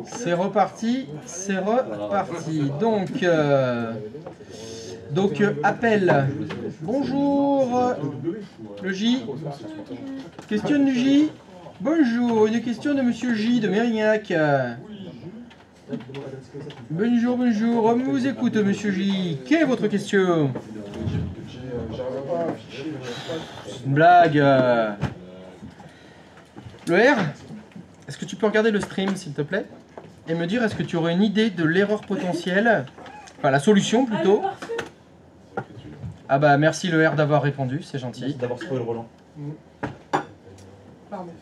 C'est reparti, c'est reparti. Donc appel. Bonjour, le J. Question du J. Bonjour, une question de Monsieur J de Mérignac. Bonjour, bonjour, on vous écoute, Monsieur J. Quelle est votre question? Une blague. Le R, est-ce que tu peux regarder le stream, s'il te plaît, et me dire est-ce que tu aurais une idée de l'erreur potentielle, enfin la solution plutôt. Ah bah merci le R d'avoir répondu, c'est gentil. Merci d'avoir trouvé le Roland. Pardon.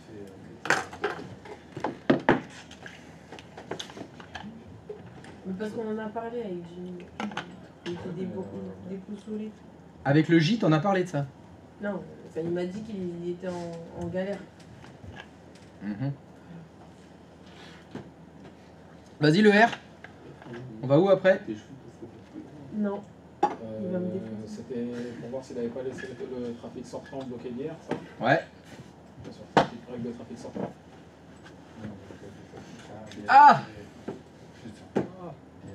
Mais parce qu'on en a parlé avec Jimmy. Il était déboussolé. Avec le J, t'en as parlé de ça? Non, enfin, il m'a dit qu'il était en galère. Vas-y le R. On va où après? Non. Il va me défoncer. C'était pour voir s'il n'avait pas laissé le trafic sortant bloqué hier, ça? Ouais. Bien sûr, petite règle de trafic sortant. Ah!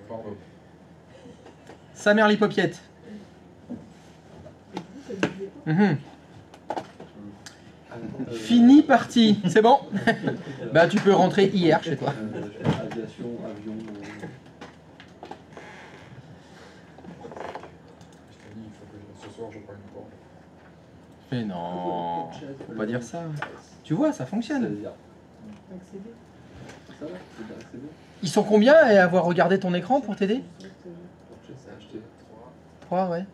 Pardon. Sa mère l'hypopiette. Fini parti, c'est bon. Bah tu peux rentrer hier chez toi. Aviation, avion. Ce soir, je prends une porte. Mais non, faut pas dire ça. Tu vois, ça fonctionne. Accéder. Ça va, c'est bien accéder. Ils sont combien à avoir regardé ton écran pour t'aider? C'est acheté 3, ouais.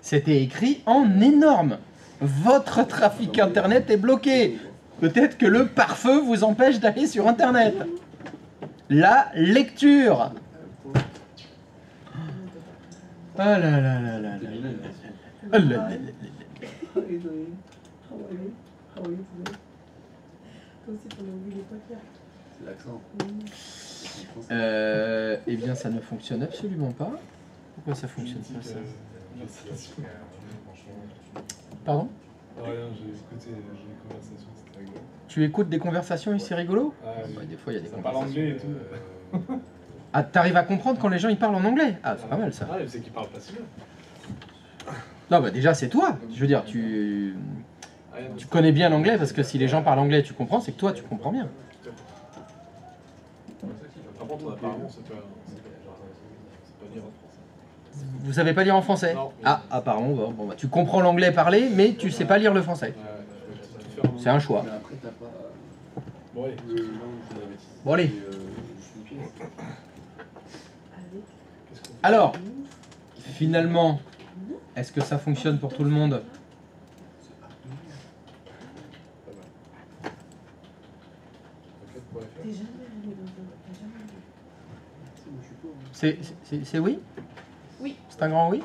C'était écrit en énorme. Votre trafic internet est bloqué. Peut-être que le pare-feu vous empêche d'aller sur internet. La lecture. Ah là là là là là. Ah là là là là. C'est l'accent. Eh bien, ça ne fonctionne absolument pas. Pourquoi ça fonctionne pas ça? Pardon? Rien, j'ai écouté les conversations, c'était rigolo. Tu écoutes des conversations et c'est rigolo? Ouais, Ouais, des fois, il y a des ça parle conversations. anglais et tout. Ah, t'arrives à comprendre quand les gens ils parlent en anglais? Ah, c'est pas mal ça. Ah, c'est qu'ils parlent pas si bien. Non, bah déjà, c'est toi. Je veux dire, tu connais bien l'anglais parce que si les gens parlent anglais, tu comprends, c'est que toi, tu comprends bien. Par contre, apparemment, c'est pas lire en français. Vous savez pas lire en français? Non. Ah, apparemment, bon, bah, tu comprends l'anglais parlé, mais tu sais pas lire le français. C'est un choix. Mais après, t'as pas. Bon, allez. Bon, allez. Alors, finalement, est-ce que ça fonctionne pour tout le monde? C'est oui? Oui. C'est un grand oui?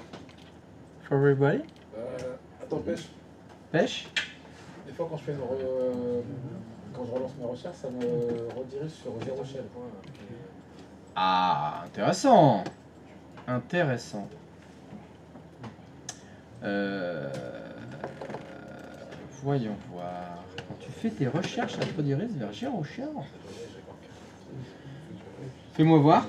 For everybody? Attends, pêche. Pêche? Des fois, quand je relance mes recherches, ça me redirige sur Zero Shell. Ah, intéressant. Intéressant. Voyons voir. Quand tu fais tes recherches, ça te redirige vers Zero Shell. Fais-moi voir.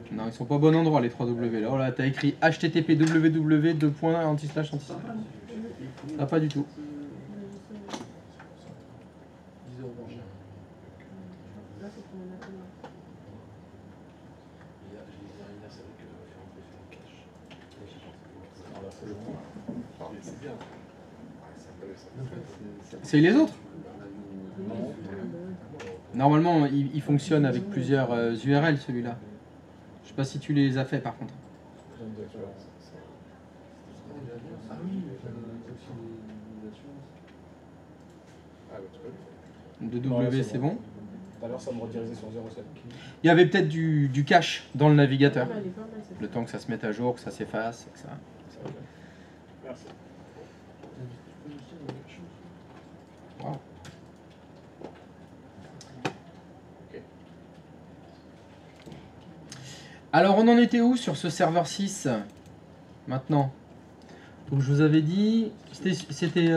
Non, ils sont pas au bon endroit les 3W là. Oh là, t'as écrit http www. Anti/slash. Ah, pas du tout. C'est les autres. Normalement, il fonctionne avec plusieurs URL celui-là. Je sais pas si tu les as fait par contre. De W, c'est bon. Tout à l'heure, ça me redirigeait sur 07. Il y avait peut-être du cache dans le navigateur. Le temps que ça se mette à jour, que ça s'efface, que ça. Merci. Wow. Alors, on en était où sur ce serveur 6 maintenant? Donc, je vous avais dit, c'était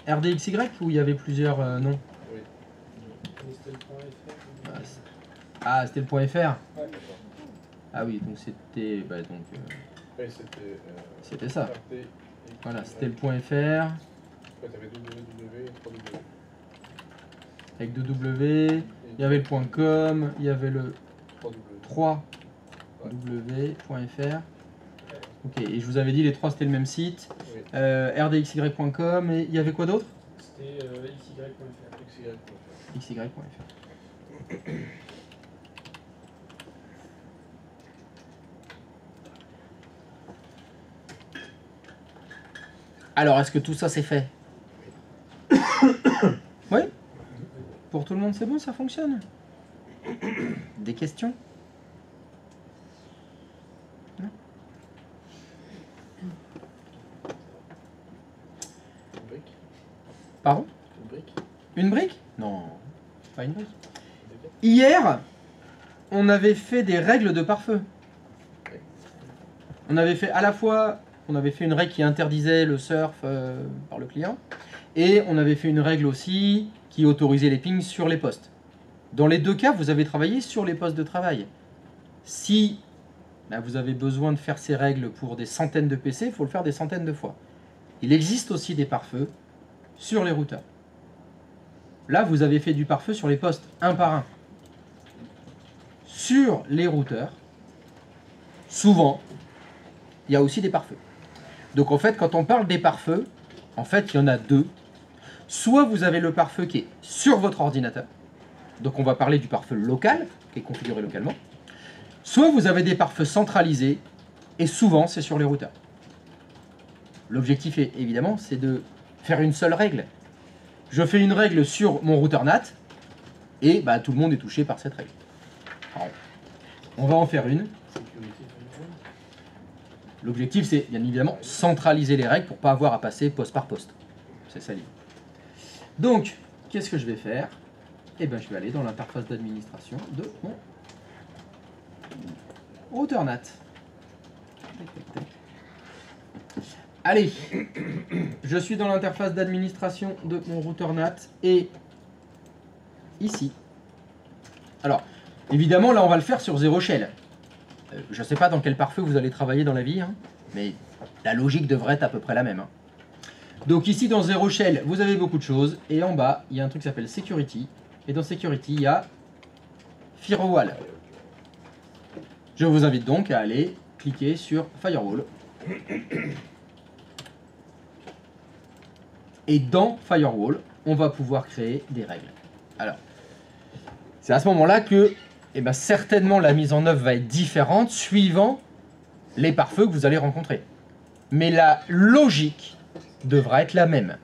RDXY ou il y avait plusieurs noms? Oui. C'était le point FR. Ah, c'était le point .fr. Ouais, d'accord. Ah oui, donc c'était... Bah, donc, Oui, c'était. c'était ça. RT et Voilà, c'était le Y. point .fr Ouais, t'avais www et 3W. avec 2W, il y avait le point .com, il y avait le 3W. 3w.fr. Ok, et je vous avais dit les trois c'était le même site. Oui. rdxy.com, et il y avait quoi d'autre? C'était xy.fr. xy.fr. Alors, est-ce que tout ça c'est fait? Oui? Pour tout le monde c'est bon, ça fonctionne? Des questions? Non? Une brique. Pardon? Une brique. Une brique? Non, pas une brique. Hier, on avait fait des règles de pare-feu. On avait fait à la fois, on avait fait une règle qui interdisait le surf par le client, et on avait fait une règle aussi qui autorisait les pings sur les postes. Dans les deux cas, vous avez travaillé sur les postes de travail. Si vous avez besoin de faire ces règles pour des centaines de PC, il faut le faire des centaines de fois. Il existe aussi des pare-feux sur les routeurs. Là, vous avez fait du pare-feu sur les postes, un par un. Sur les routeurs, souvent, il y a aussi des pare-feux. Donc en fait, quand on parle des pare-feux, en fait, il y en a deux. Soit vous avez le pare-feu qui est sur votre ordinateur, donc on va parler du pare-feu local, qui est configuré localement. Soit vous avez des pare-feux centralisés, et souvent c'est sur les routeurs. L'objectif, évidemment, c'est de faire une seule règle. Je fais une règle sur mon routeur NAT, et tout le monde est touché par cette règle. Alors, on va en faire une. Sécurité firewall. L'objectif, c'est bien évidemment centraliser les règles pour ne pas avoir à passer poste par poste. C'est ça l'idée. Donc, qu'est-ce que je vais faire? Eh bien, je vais aller dans l'interface d'administration de mon routeur NAT. Allez, je suis dans l'interface d'administration de mon routeur NAT et ici. Alors, évidemment, là, on va le faire sur zéro shell. Je ne sais pas dans quel pare-feu vous allez travailler dans la vie, hein, mais la logique devrait être à peu près la même. Hein. Donc ici, dans zéro shell, vous avez beaucoup de choses. Et en bas, il y a un truc qui s'appelle Security. Et dans Security, il y a Firewall. Je vous invite donc à aller cliquer sur Firewall. Et dans Firewall, on va pouvoir créer des règles. Alors, c'est à ce moment-là que certainement la mise en œuvre va être différente suivant les pare-feux que vous allez rencontrer. Mais la logique devra être la même.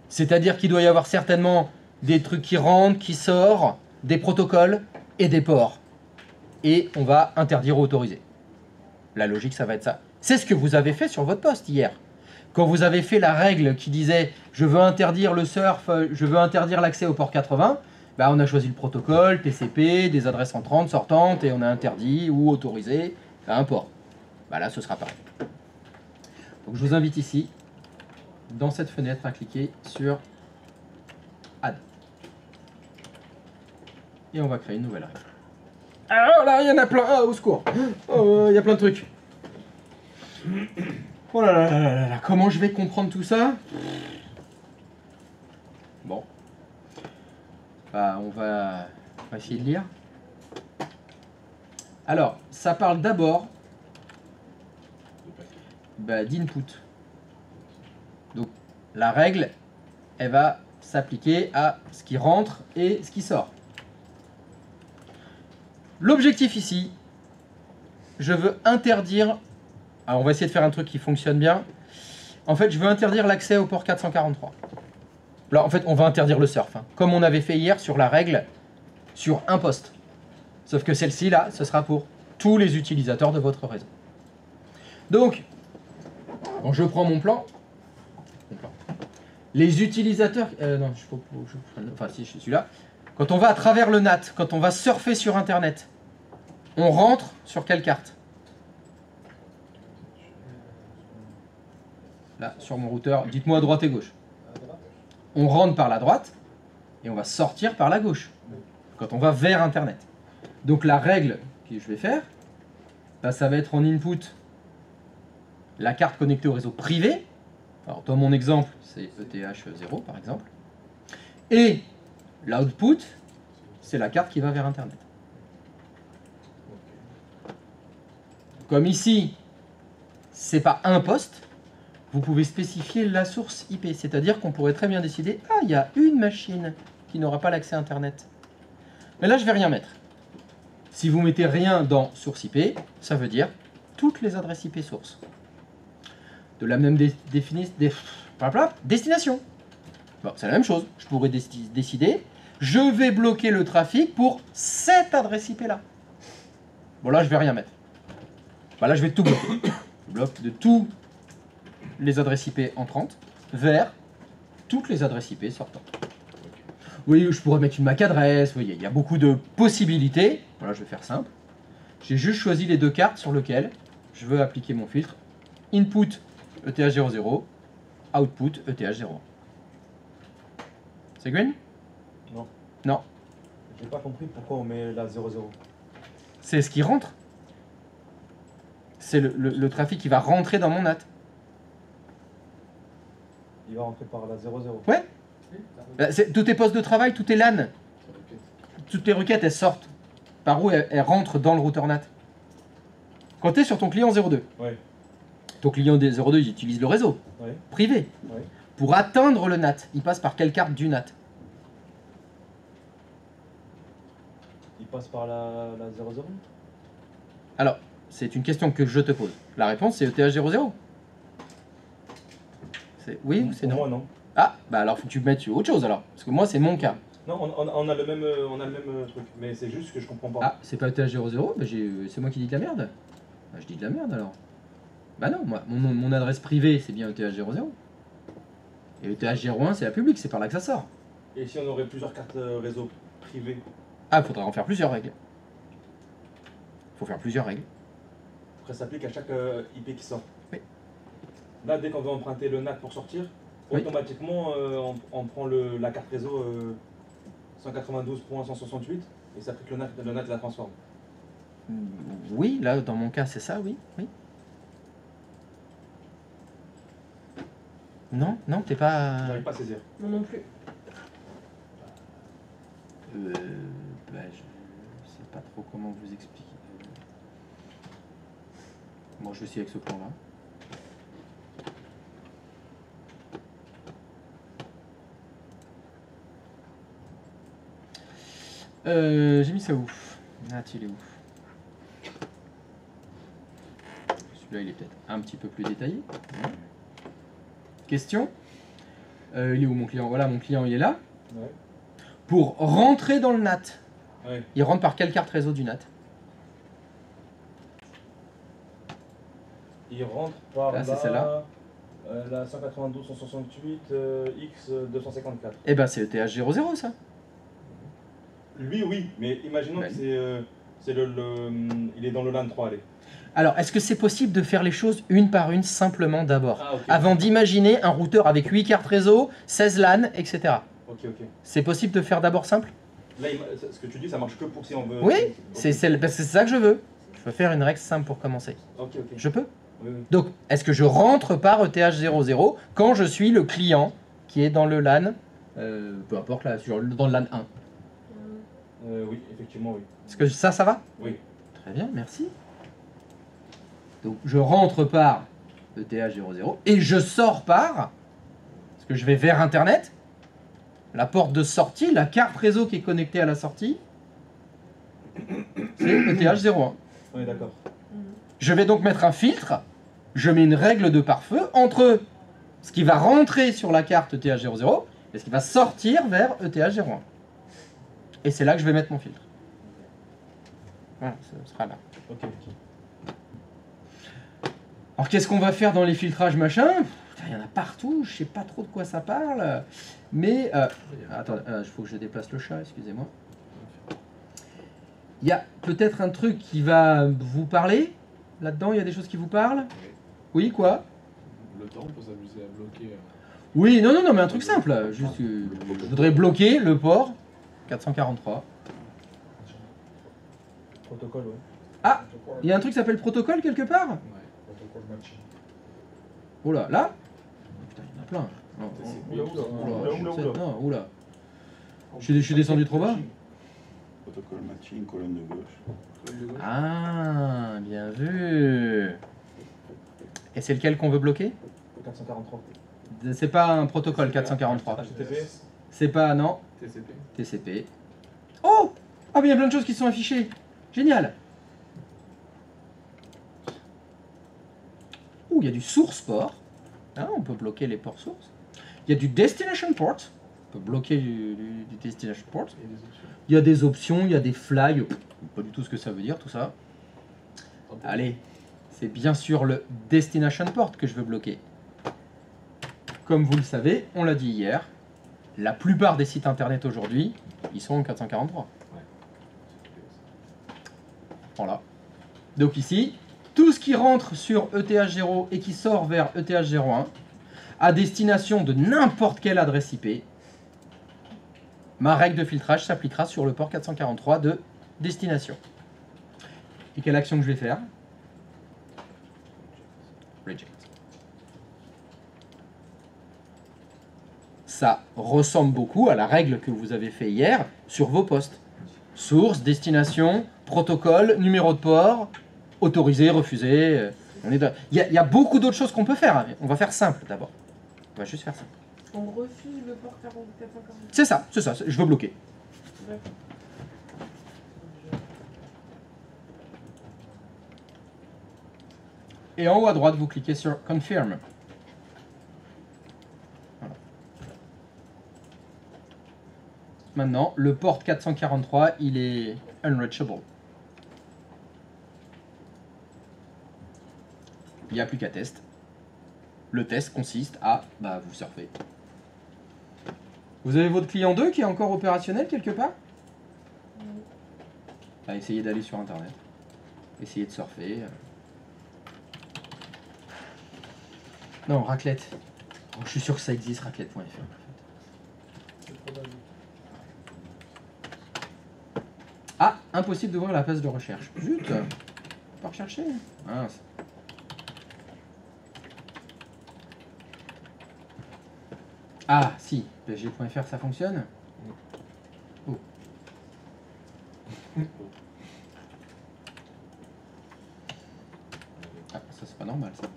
C'est-à-dire qu'il doit y avoir certainement des trucs qui rentrent, qui sortent, des protocoles et des ports. Et on va interdire ou autoriser. La logique, ça va être ça. C'est ce que vous avez fait sur votre poste hier. Quand vous avez fait la règle qui disait « je veux interdire le surf, je veux interdire l'accès au port 80 », on a choisi le protocole, TCP, des adresses entrantes, sortantes, et on a interdit ou autorisé un port. Là, ce sera pareil. Donc, je vous invite ici, dans cette fenêtre, à cliquer sur Add. Et on va créer une nouvelle règle. Ah là, il y en a plein. Ah, au secours. Il y a plein de trucs. Oh là là là là là, comment je vais comprendre tout ça? Bon. On va essayer de lire. Alors, ça parle d'abord d'input. Donc, la règle, elle va s'appliquer à ce qui rentre et ce qui sort. L'objectif ici, je veux interdire... Alors, on va essayer de faire un truc qui fonctionne bien. En fait, je veux interdire l'accès au port 443. Là, en fait, on va interdire le surf, hein, comme on avait fait hier sur la règle sur un poste. Sauf que celle-ci, là, ce sera pour tous les utilisateurs de votre réseau. Donc, quand je prends mon plan, les utilisateurs... non, enfin, si, je suis là. Quand on va à travers le NAT, quand on va surfer sur Internet, On rentre sur quelle carte? Là, sur mon routeur, dites-moi à droite et gauche. On rentre par la droite et on va sortir par la gauche quand on va vers Internet. Donc la règle que je vais faire, bah, ça va être en input la carte connectée au réseau privé. Alors dans mon exemple, c'est ETH0 par exemple. Et l'output, c'est la carte qui va vers Internet. Comme ici, c'est pas un poste, vous pouvez spécifier la source IP. C'est-à-dire qu'on pourrait très bien décider, ah, il y a une machine qui n'aura pas l'accès à Internet. Mais là, je vais rien mettre. Si vous mettez rien dans source IP, ça veut dire toutes les adresses IP sources. De la même destination. Bon, c'est la même chose. Je pourrais décider, je vais bloquer le trafic pour cette adresse IP là. Bon, là, je vais rien mettre. Bah, là, je vais tout bloquer. Je bloque de tous les adresses IP entrantes vers toutes les adresses IP sortantes. Oui, je pourrais mettre une MAC adresse. Vous voyez, il y a beaucoup de possibilités. Voilà, je vais faire simple. J'ai juste choisi les deux cartes sur lesquelles je veux appliquer mon filtre. Input ETH00, output ETH01. C'est green? Non. Non. J'ai pas compris pourquoi on met la 00. C'est ce qui rentre. C'est le trafic qui va rentrer dans mon NAT. Il va rentrer par la 00. Ouais. Tous tes postes de travail, tout est LAN. Toutes les requêtes, elles sortent. Par où elles rentrent dans le routeur NAT. Quand tu es sur ton client 02, Ouais. ton client 02, il utilise le réseau Ouais. privé. Ouais. Pour atteindre le NAT, il passe par quelle carte du NAT? Il passe par la 00. Alors, c'est une question que je te pose. La réponse, c'est ETH00. C'est oui ou c'est Pour non? moi, non. Ah, bah alors faut que tu mettes autre chose alors. Parce que moi, c'est mon cas. Non, on a le même, truc, mais c'est juste que je comprends pas. Ah, c'est pas ETH00, bah c'est moi qui dis de la merde. Bah, je dis de la merde alors. Bah non, moi, mon adresse privée, c'est bien ETH00. Et ETH01, c'est la publique, c'est par là que ça sort. Et si on aurait plusieurs cartes réseau privées? Ah, il faudra en faire plusieurs règles. Faut faire plusieurs règles. Après, ça s'applique à chaque IP qui sort. Oui. Là, dès qu'on veut emprunter le NAT pour sortir, Oui. automatiquement, on prend la carte réseau 192.168 et ça applique le NAT la transforme. Oui, là, dans mon cas, c'est ça, oui. Oui. Non, non, t'es pas... J'arrive pas à saisir. Moi non plus. Bah, je sais pas trop comment vous expliquer. Moi, je suis avec ce plan-là. J'ai mis ça où? Ah, il est où? Celui-là, il est peut-être un petit peu plus détaillé. Question? Il est où mon client? Voilà, mon client, il est là. Ouais. Pour rentrer dans le NAT, Ouais. il rentre par quelle carte réseau du NAT? Il rentre par Là, c'est celle-là. la 192.168 X254. Eh ben, c'est ETH00, ça. Lui, oui, mais imaginons Bah, que il est dans le LAN 3, allez. Alors, est-ce que c'est possible de faire les choses une par une simplement d'abord, Ah, ok. avant d'imaginer un routeur avec 8 cartes réseau, 16 LAN, etc. Ok, ok. C'est possible de faire d'abord simple? Là, ce que tu dis, ça marche que pour si on veut. Oui, Ok. parce que c'est ça que je veux. Je veux faire une règle simple pour commencer. Ok, ok. Je peux? Oui, oui. Donc, est-ce que je rentre par ETH00 quand je suis le client qui est dans le LAN, peu importe, là, dans le LAN 1? Oui, effectivement, oui. Est-ce que ça va? Oui. Très bien, merci. Donc, je rentre par ETH00 et je sors par, parce que je vais vers Internet, la porte de sortie, la carte réseau qui est connectée à la sortie, c'est ETH01. Oui, d'accord. Je vais donc mettre un filtre, je mets une règle de pare-feu entre ce qui va rentrer sur la carte ETH00 et ce qui va sortir vers ETH01. Et c'est là que je vais mettre mon filtre. Voilà, ça sera là. Ok, ok. Alors qu'est-ce qu'on va faire dans les filtrages machin? Il y en a partout, je sais pas trop de quoi ça parle. Mais, attendez, il faut que je déplace le chat, excusez-moi. Il y a peut-être un truc qui va vous parler. Là-dedans, il y a des choses qui vous parlent. Oui, quoi? Le temps, on peut s'amuser à bloquer. Oui, non, non, non, mais un truc simple. Juste, je voudrais bloquer le port 443. Protocole, ouais. Ah, il y a un truc qui s'appelle protocole quelque part? Ouais. Protocole matching. Oula, là? Putain, il y en a plein. Non, Oula, oula, oula, oula, oula. non, oula. Je suis descendu trop bas? Protocole matching, colonne de gauche. Ah, bien vu. Et c'est lequel qu'on veut bloquer? 443. C'est pas un protocole 443. HTTPS. C'est pas, non, TCP. TCP. Oh! Ah, mais il y a plein de choses qui sont affichées. Génial. Ouh, il y a du source port. Ah, on peut bloquer les ports sources. Il y a du destination port. On peut bloquer du destination port. Et des options. Il y a des options, il y a des flags. Pas du tout ce que ça veut dire, tout ça. Allez, c'est bien sûr le destination port que je veux bloquer. Comme vous le savez, on l'a dit hier, la plupart des sites internet aujourd'hui, ils sont en 443. Voilà. Donc ici, tout ce qui rentre sur ETH0 et qui sort vers ETH01 à destination de n'importe quelle adresse IP, ma règle de filtrage s'appliquera sur le port 443 de destination. Et quelle action que je vais faire? Reject. Ça ressemble beaucoup à la règle que vous avez fait hier sur vos postes. Source, destination, protocole, numéro de port, autorisé, refusé. Il y a beaucoup d'autres choses qu'on peut faire. On va faire simple d'abord. On va juste faire simple. On refuse le port 440. C'est ça, je veux bloquer. D'accord. Et en haut à droite, vous cliquez sur Confirm. Voilà. Maintenant, le port 443, il est unreachable. Il n'y a plus qu'à test. Le test consiste à, vous surfez. Vous avez votre client 2 qui est encore opérationnel quelque part? Essayez d'aller sur Internet. Essayez de surfer. Non, raclette. Oh, je suis sûr que ça existe, raclette.fr. En fait. Ah, impossible d'ouvrir la page de recherche. Zut, pas rechercher. Mince. Ah, si, psg.fr ça fonctionne. Oh. Ah, ça c'est pas normal ça.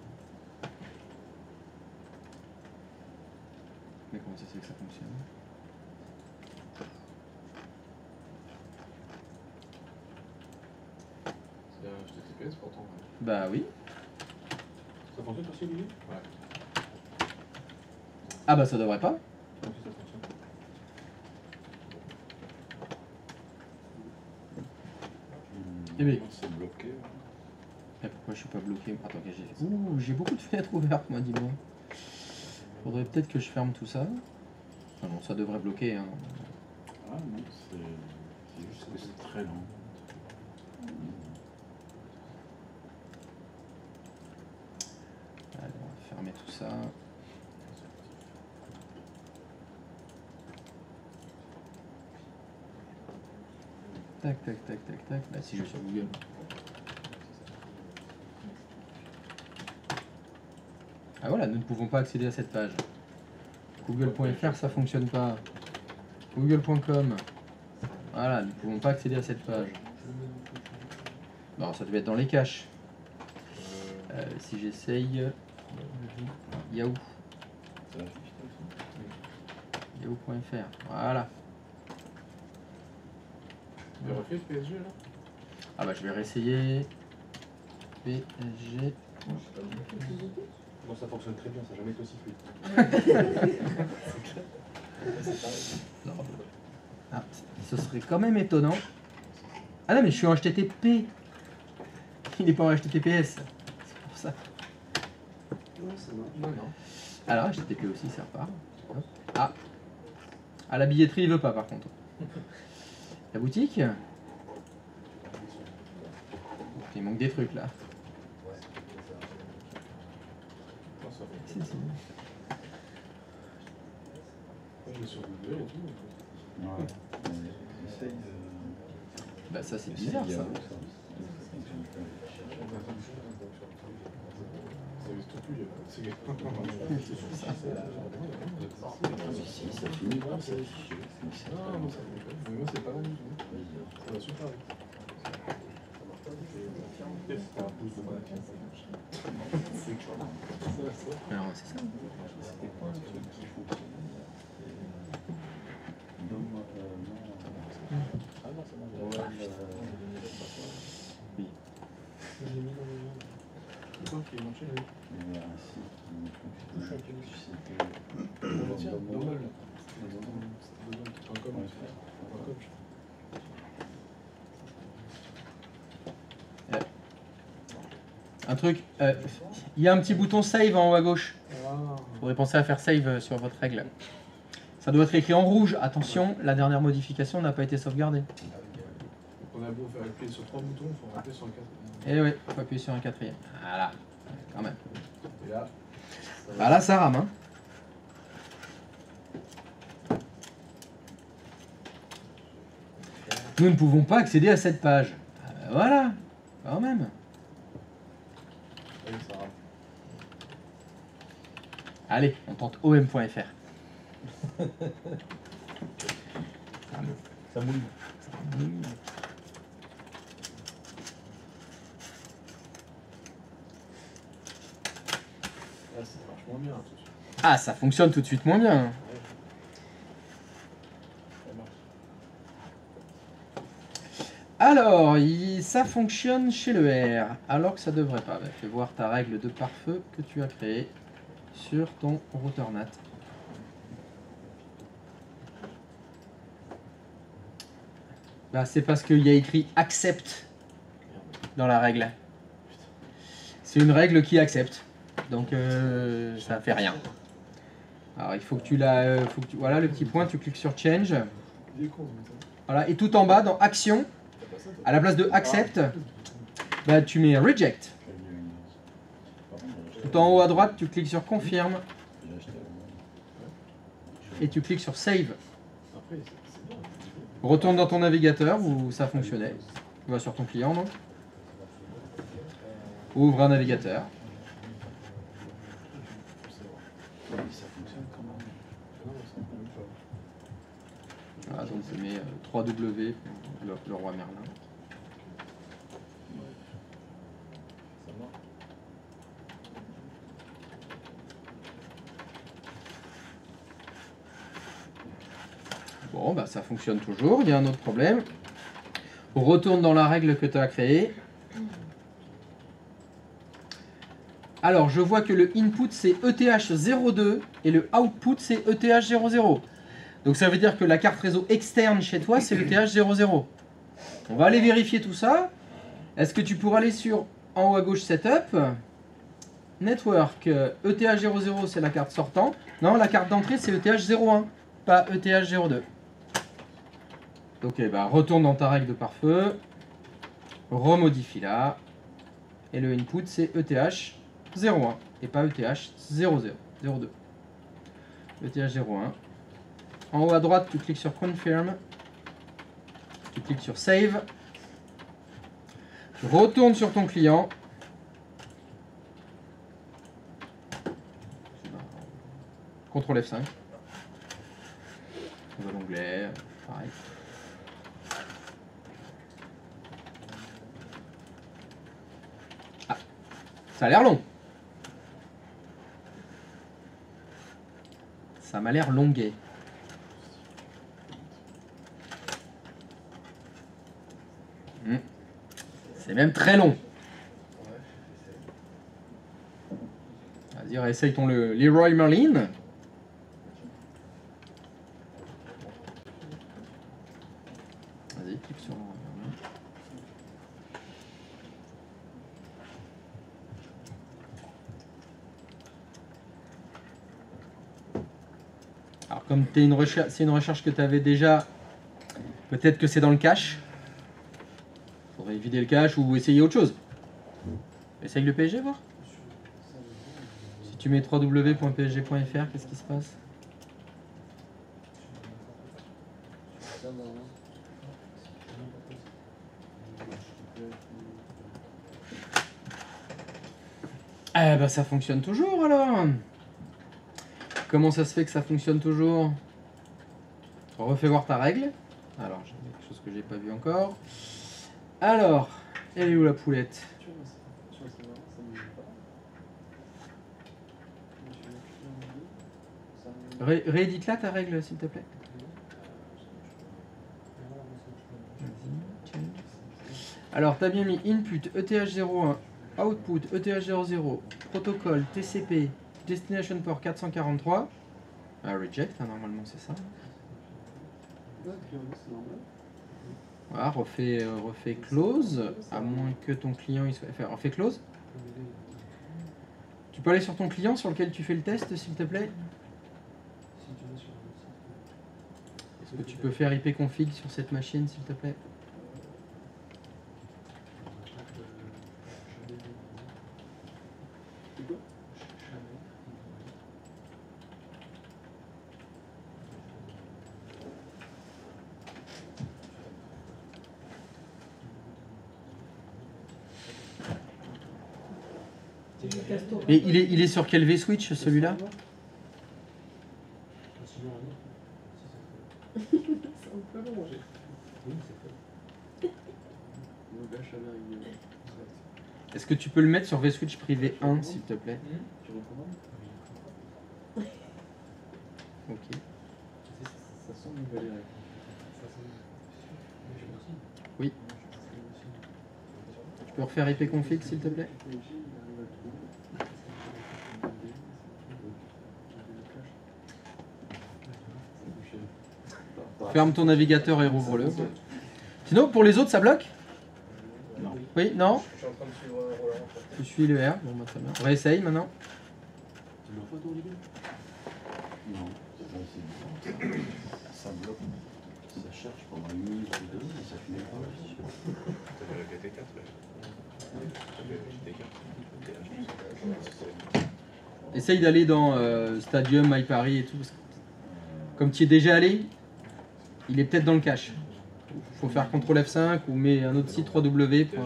Mais comment ça se fait que ça fonctionne? C'est un HTTPS pourtant. Ouais. Bah oui. Ça fonctionne aussi, Lily? Ouais. Ah bah ça devrait pas. Oui, ça fonctionne. Eh bien. C'est bloqué. Et pourquoi je suis pas bloqué? Attends, qu'est-ce que j'ai fait? Ouh, j'ai beaucoup de fenêtres ouvertes, moi, dis-moi. Faudrait peut-être que je ferme tout ça. Ah non, ça devrait bloquer. Hein. Ah non, c'est juste que c'est très lent. Allez, on va fermer tout ça. Tac, tac, tac, tac, tac. Bah si je vais sur Google. Ah voilà, nous ne pouvons pas accéder à cette page. Google.fr ça fonctionne pas. Google.com. Voilà, nous ne pouvons pas accéder à cette page. Non, ça devait être dans les caches. Si j'essaye. Yahoo. Ça affiche comme ça. Yahoo.fr. Voilà. Tu as refait le PSG là? Ah bah je vais réessayer. PSG. Non, ça fonctionne très bien, ça n'a jamais été aussi fluide. Non. Ah, ce serait quand même étonnant. Ah non mais je suis en HTTP. Il n'est pas en HTTPS. C'est pour ça. Non, ça marche. Non, non. Alors HTTP aussi ça repart. Hop. Ah. Ah la billetterie il veut pas par contre. La boutique. Il manque des trucs là. Non, ça va. Si, si. Moi, je vais sur Google et tout. Ouais. Essaye de. Bah ça c'est bizarre ça. Ça existe plus, c'est Si, ça finit par ça. Non, non, ça mais moi, c'est pas long du tout. Ça va super vite. C'est un pouce de ma fille. Alors c'est ça. C'était quoi le truc qu'il faut que- Donne-moi, non. Ah non, c'est bon. Ouais, Oui. Je l'ai mis dans le lien. C'est quoi qui est marché là? il y a un site qui Je suis un peu fonctionne. déçu. C'était. Tiens, Donne-moi. normal. C'était .com. Un truc, il y a un petit bouton save en haut à gauche. Ah. Il faudrait penser à faire save sur votre règle. Ça doit être écrit en rouge. Attention, la dernière modification n'a pas été sauvegardée. On a beau faire appuyer sur 3 boutons, il faut appuyer sur le 4. Et oui, il faut appuyer sur un quatrième. Voilà, quand même. Et là, Ah là, ça rame, hein. Nous ne pouvons pas accéder à cette page. Ah ben voilà, quand même. oui, ça rame. Allez, on tente om.fr. Ça mouille. Là, ça marche moins bien tout de suite. Ah, ça fonctionne tout de suite moins bien. Ça marche. Alors, ça fonctionne chez le R, alors que ça devrait pas. Bah, fais voir ta règle de pare-feu que tu as créée sur ton routeur NAT. Bah, c'est parce qu'il y a écrit accept dans la règle. C'est une règle qui accepte, donc ça fait rien. Alors il faut que tu la, voilà le petit point, tu cliques sur change. Il est con, ce méthode. Voilà, et tout en bas dans action, T'as pas ça, toi? à la place de accept, bah, tu mets reject. Tout en haut à droite, tu cliques sur confirme et tu cliques sur save. Après, c'est bien. Retourne dans ton navigateur où ça fonctionnait. Tu vas sur ton client, donc. Ouvre un navigateur. Ça fonctionne quand même. Non, mais c'est un peu même pas. Voilà, donc je mets 3W, le roi Merlin. Ça marche. Bon, bah ça fonctionne toujours. Il y a un autre problème. Retourne dans la règle que tu as créée. Alors, je vois que le input c'est ETH02 et le output c'est ETH00. Donc ça veut dire que la carte réseau externe chez toi c'est ETH00. On va aller vérifier tout ça. Est-ce que tu pourras aller sur en haut à gauche Setup, Network, ETH00 c'est la carte sortant. Non, la carte d'entrée c'est ETH01, pas ETH02. Ok, bah retourne dans ta règle de pare-feu, remodifie là, et le input c'est ETH01 et pas ETH02. ETH01. En haut à droite, tu cliques sur Confirm, tu cliques sur Save, tu retournes sur ton client. CTRL F5. On va l'onglet, pareil. Ah, ça a l'air long. Ça m'a l'air longuet. C'est même très long. Vas-y, réessaye ton Leroy Merlin. Vas-y, clique sur Leroy Merlin. Alors, comme c'est une recherche que tu avais déjà, peut-être que c'est dans le cache. Faudrait vider le cache ou essayer autre chose. Essaye le PSG, voir. Si tu mets www.psg.fr, qu'est-ce qui se passe? Eh ben ça fonctionne toujours alors. Comment ça se fait que ça fonctionne toujours? Refais voir ta règle. Alors j'ai quelque chose que j'ai pas vu encore. Alors, elle est où la poulette? Réédite-la ta règle s'il te plaît. Vas-y, alors t'as bien mis input ETH01, output ETH00, protocole TCP, destination port 443. Ah, reject, hein, normalement c'est ça. Voilà, refais close, à moins que ton client il soit. Enfin, refais close. Tu peux aller sur ton client sur lequel tu fais le test s'il te plaît. Est-ce que tu peux faire ipconfig sur cette machine s'il te plaît? Et il est sur quel vSwitch celui-là? C'est un peu long. Est-ce que tu peux le mettre sur vSwitch privé 1 s'il te plaît? Ok. Oui. Tu peux refaire ipconfig s'il te plaît? Ferme ton navigateur et rouvre-le. Sinon, pour les autres, ça bloque? Non. Oui, non? Je suis en train de suivre Roland. Tu suis le R, bon bah très bien. On réessaye maintenant. Non, c'est bizarre. Ça bloque. Ça cherche pendant une minute ou deux et ça finit pas. Essaye d'aller dans Stadium, MyParis et tout. Parce que comme tu y es déjà allé, il est peut-être dans le cache. Il faut faire CTRL F5 ou met un autre site www.yahoo.fr.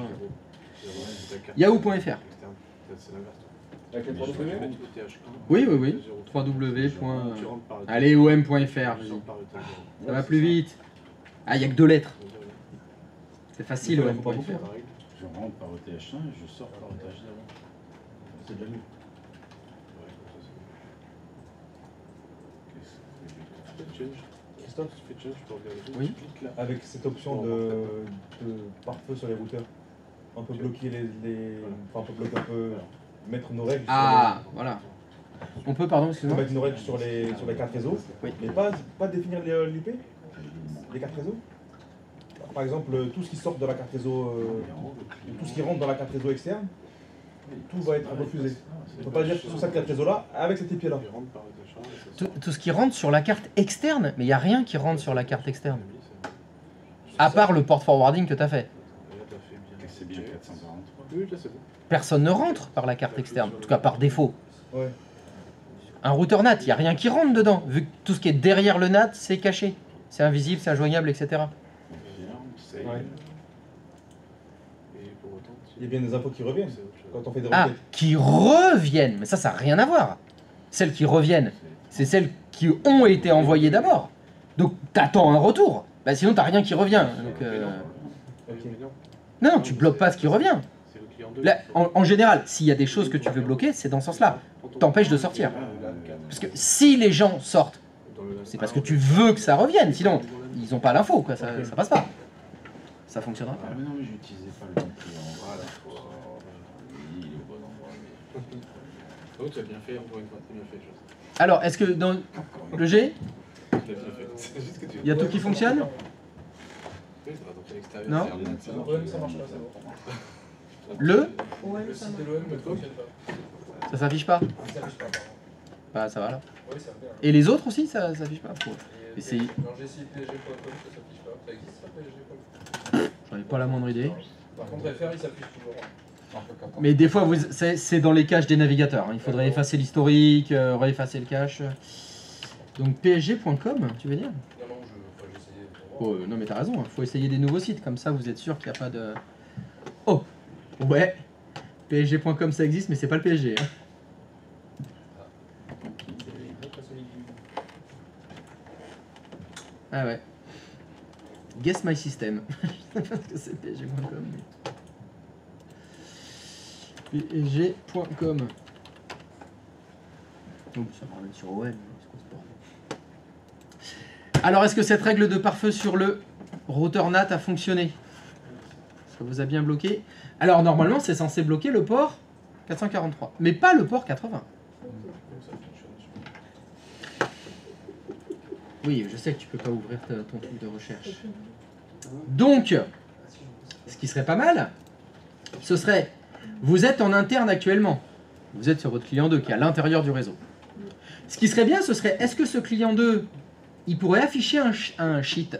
Avec les 3 W? Oui, oui, oui. www. Allez, om.fr. Vas-y. Ça va plus vite. Ah, il n'y a que 2 lettres. C'est facile, om.fr. Je rentre par ETH1 et je sors par ETH0. C'est déjà mieux. Christophe, tu fais change, tu peux regarder. Oui. Tu cliques là. Avec cette option de pare-feu sur les routeurs, on peut bloquer enfin, on peut bloquer, on peut mettre nos règles Ah, voilà. On peut, pardon, on peut excuse-moi. mettre nos règles sur les cartes réseau, Oui. mais pas définir l'IP, les cartes réseau. Par exemple, tout ce qui sort de la carte réseau, tout ce qui rentre dans la carte réseau externe, tout va être refusé. On ne peut pas dire sur cette carte réseau là, avec cet IP là. Tout ce qui rentre sur la carte externe, mais il n'y a rien qui rentre sur la carte externe. À part le port forwarding que tu as fait. C'est bien 443. Oui, là c'est bon. Personne ne rentre par la carte externe, en tout cas par défaut. Ouais. Un routeur NAT, il n'y a rien qui rentre dedans, vu que tout ce qui est derrière le NAT, c'est caché. C'est invisible, c'est injoignable, etc. Confirme, save. Ouais. Et pour autant, Il y a bien des infos qui reviennent quand on fait des Ah, requêtes. qui reviennent. Mais ça n'a rien à voir. Celles qui reviennent, c'est celles qui ont été envoyées d'abord. Donc, t'attends un retour. Bah, sinon, t'as rien qui revient. Donc, Ok. non, tu bloques pas ce qui revient. c'est le client 2. Là, en général, s'il y a des choses que tu veux bloquer, c'est dans ce sens-là. T'empêches de sortir. Parce que si les gens sortent, c'est parce que tu veux que ça revienne. Sinon, ils n'ont pas l'info, quoi. Ça passe pas. Ça fonctionnera pas. Ah mais non, mais j'utilisais pas le bon client. Voilà. Il est au bon endroit. Oh, tu as bien fait, encore une fois, tu as bien fait. Alors, est-ce que dans le G, Tu l'as bien fait. C'est juste que tu. il y a tout qui fonctionne? Oui, ça va donc à l'extérieur. Non. c'est un- OM ça marche pas, c'est bon. Le Ouais, Le ça site marche. de l'OM ne fonctionne pas. Ça s'affiche pas? Il s'affiche pas, pardon. Bah, ça va là. Oui, ça va bien. Et les autres aussi, ça s'affiche pas? Faut essayer. Dans gcpsg.com, ça s'affiche pas. Ça existe ça, psg.com? J'en ai pas la moindre idée. Par contre, FR, il s'affiche toujours. Mais des fois, c'est dans les caches des navigateurs. Hein. Il faudrait effacer l'historique, réeffacer le cache. Donc psg.com, tu veux dire? Non, non, j'essayais. Oh, non mais t'as raison, il faut essayer des nouveaux sites, comme ça vous êtes sûr qu'il n'y a pas de... Oh, ouais, psg.com ça existe mais c'est pas le PSG. Hein. Ah ouais. Guess my system. Je sais pas ce que c'est psg.com. Mais... psg.com. Oh, ça me ramène sur OM. Alors, est-ce que cette règle de pare-feu sur le routeur NAT a fonctionné? Ça vous a bien bloqué? Alors, normalement, c'est censé bloquer le port 443, mais pas le port 80. Oui, je sais que tu peux pas ouvrir ton truc de recherche. Donc, ce qui serait pas mal, ce serait, vous êtes en interne actuellement. Vous êtes sur votre client 2 qui est à l'intérieur du réseau. Ce qui serait bien, ce serait, est-ce que ce client 2... il pourrait afficher un sheet.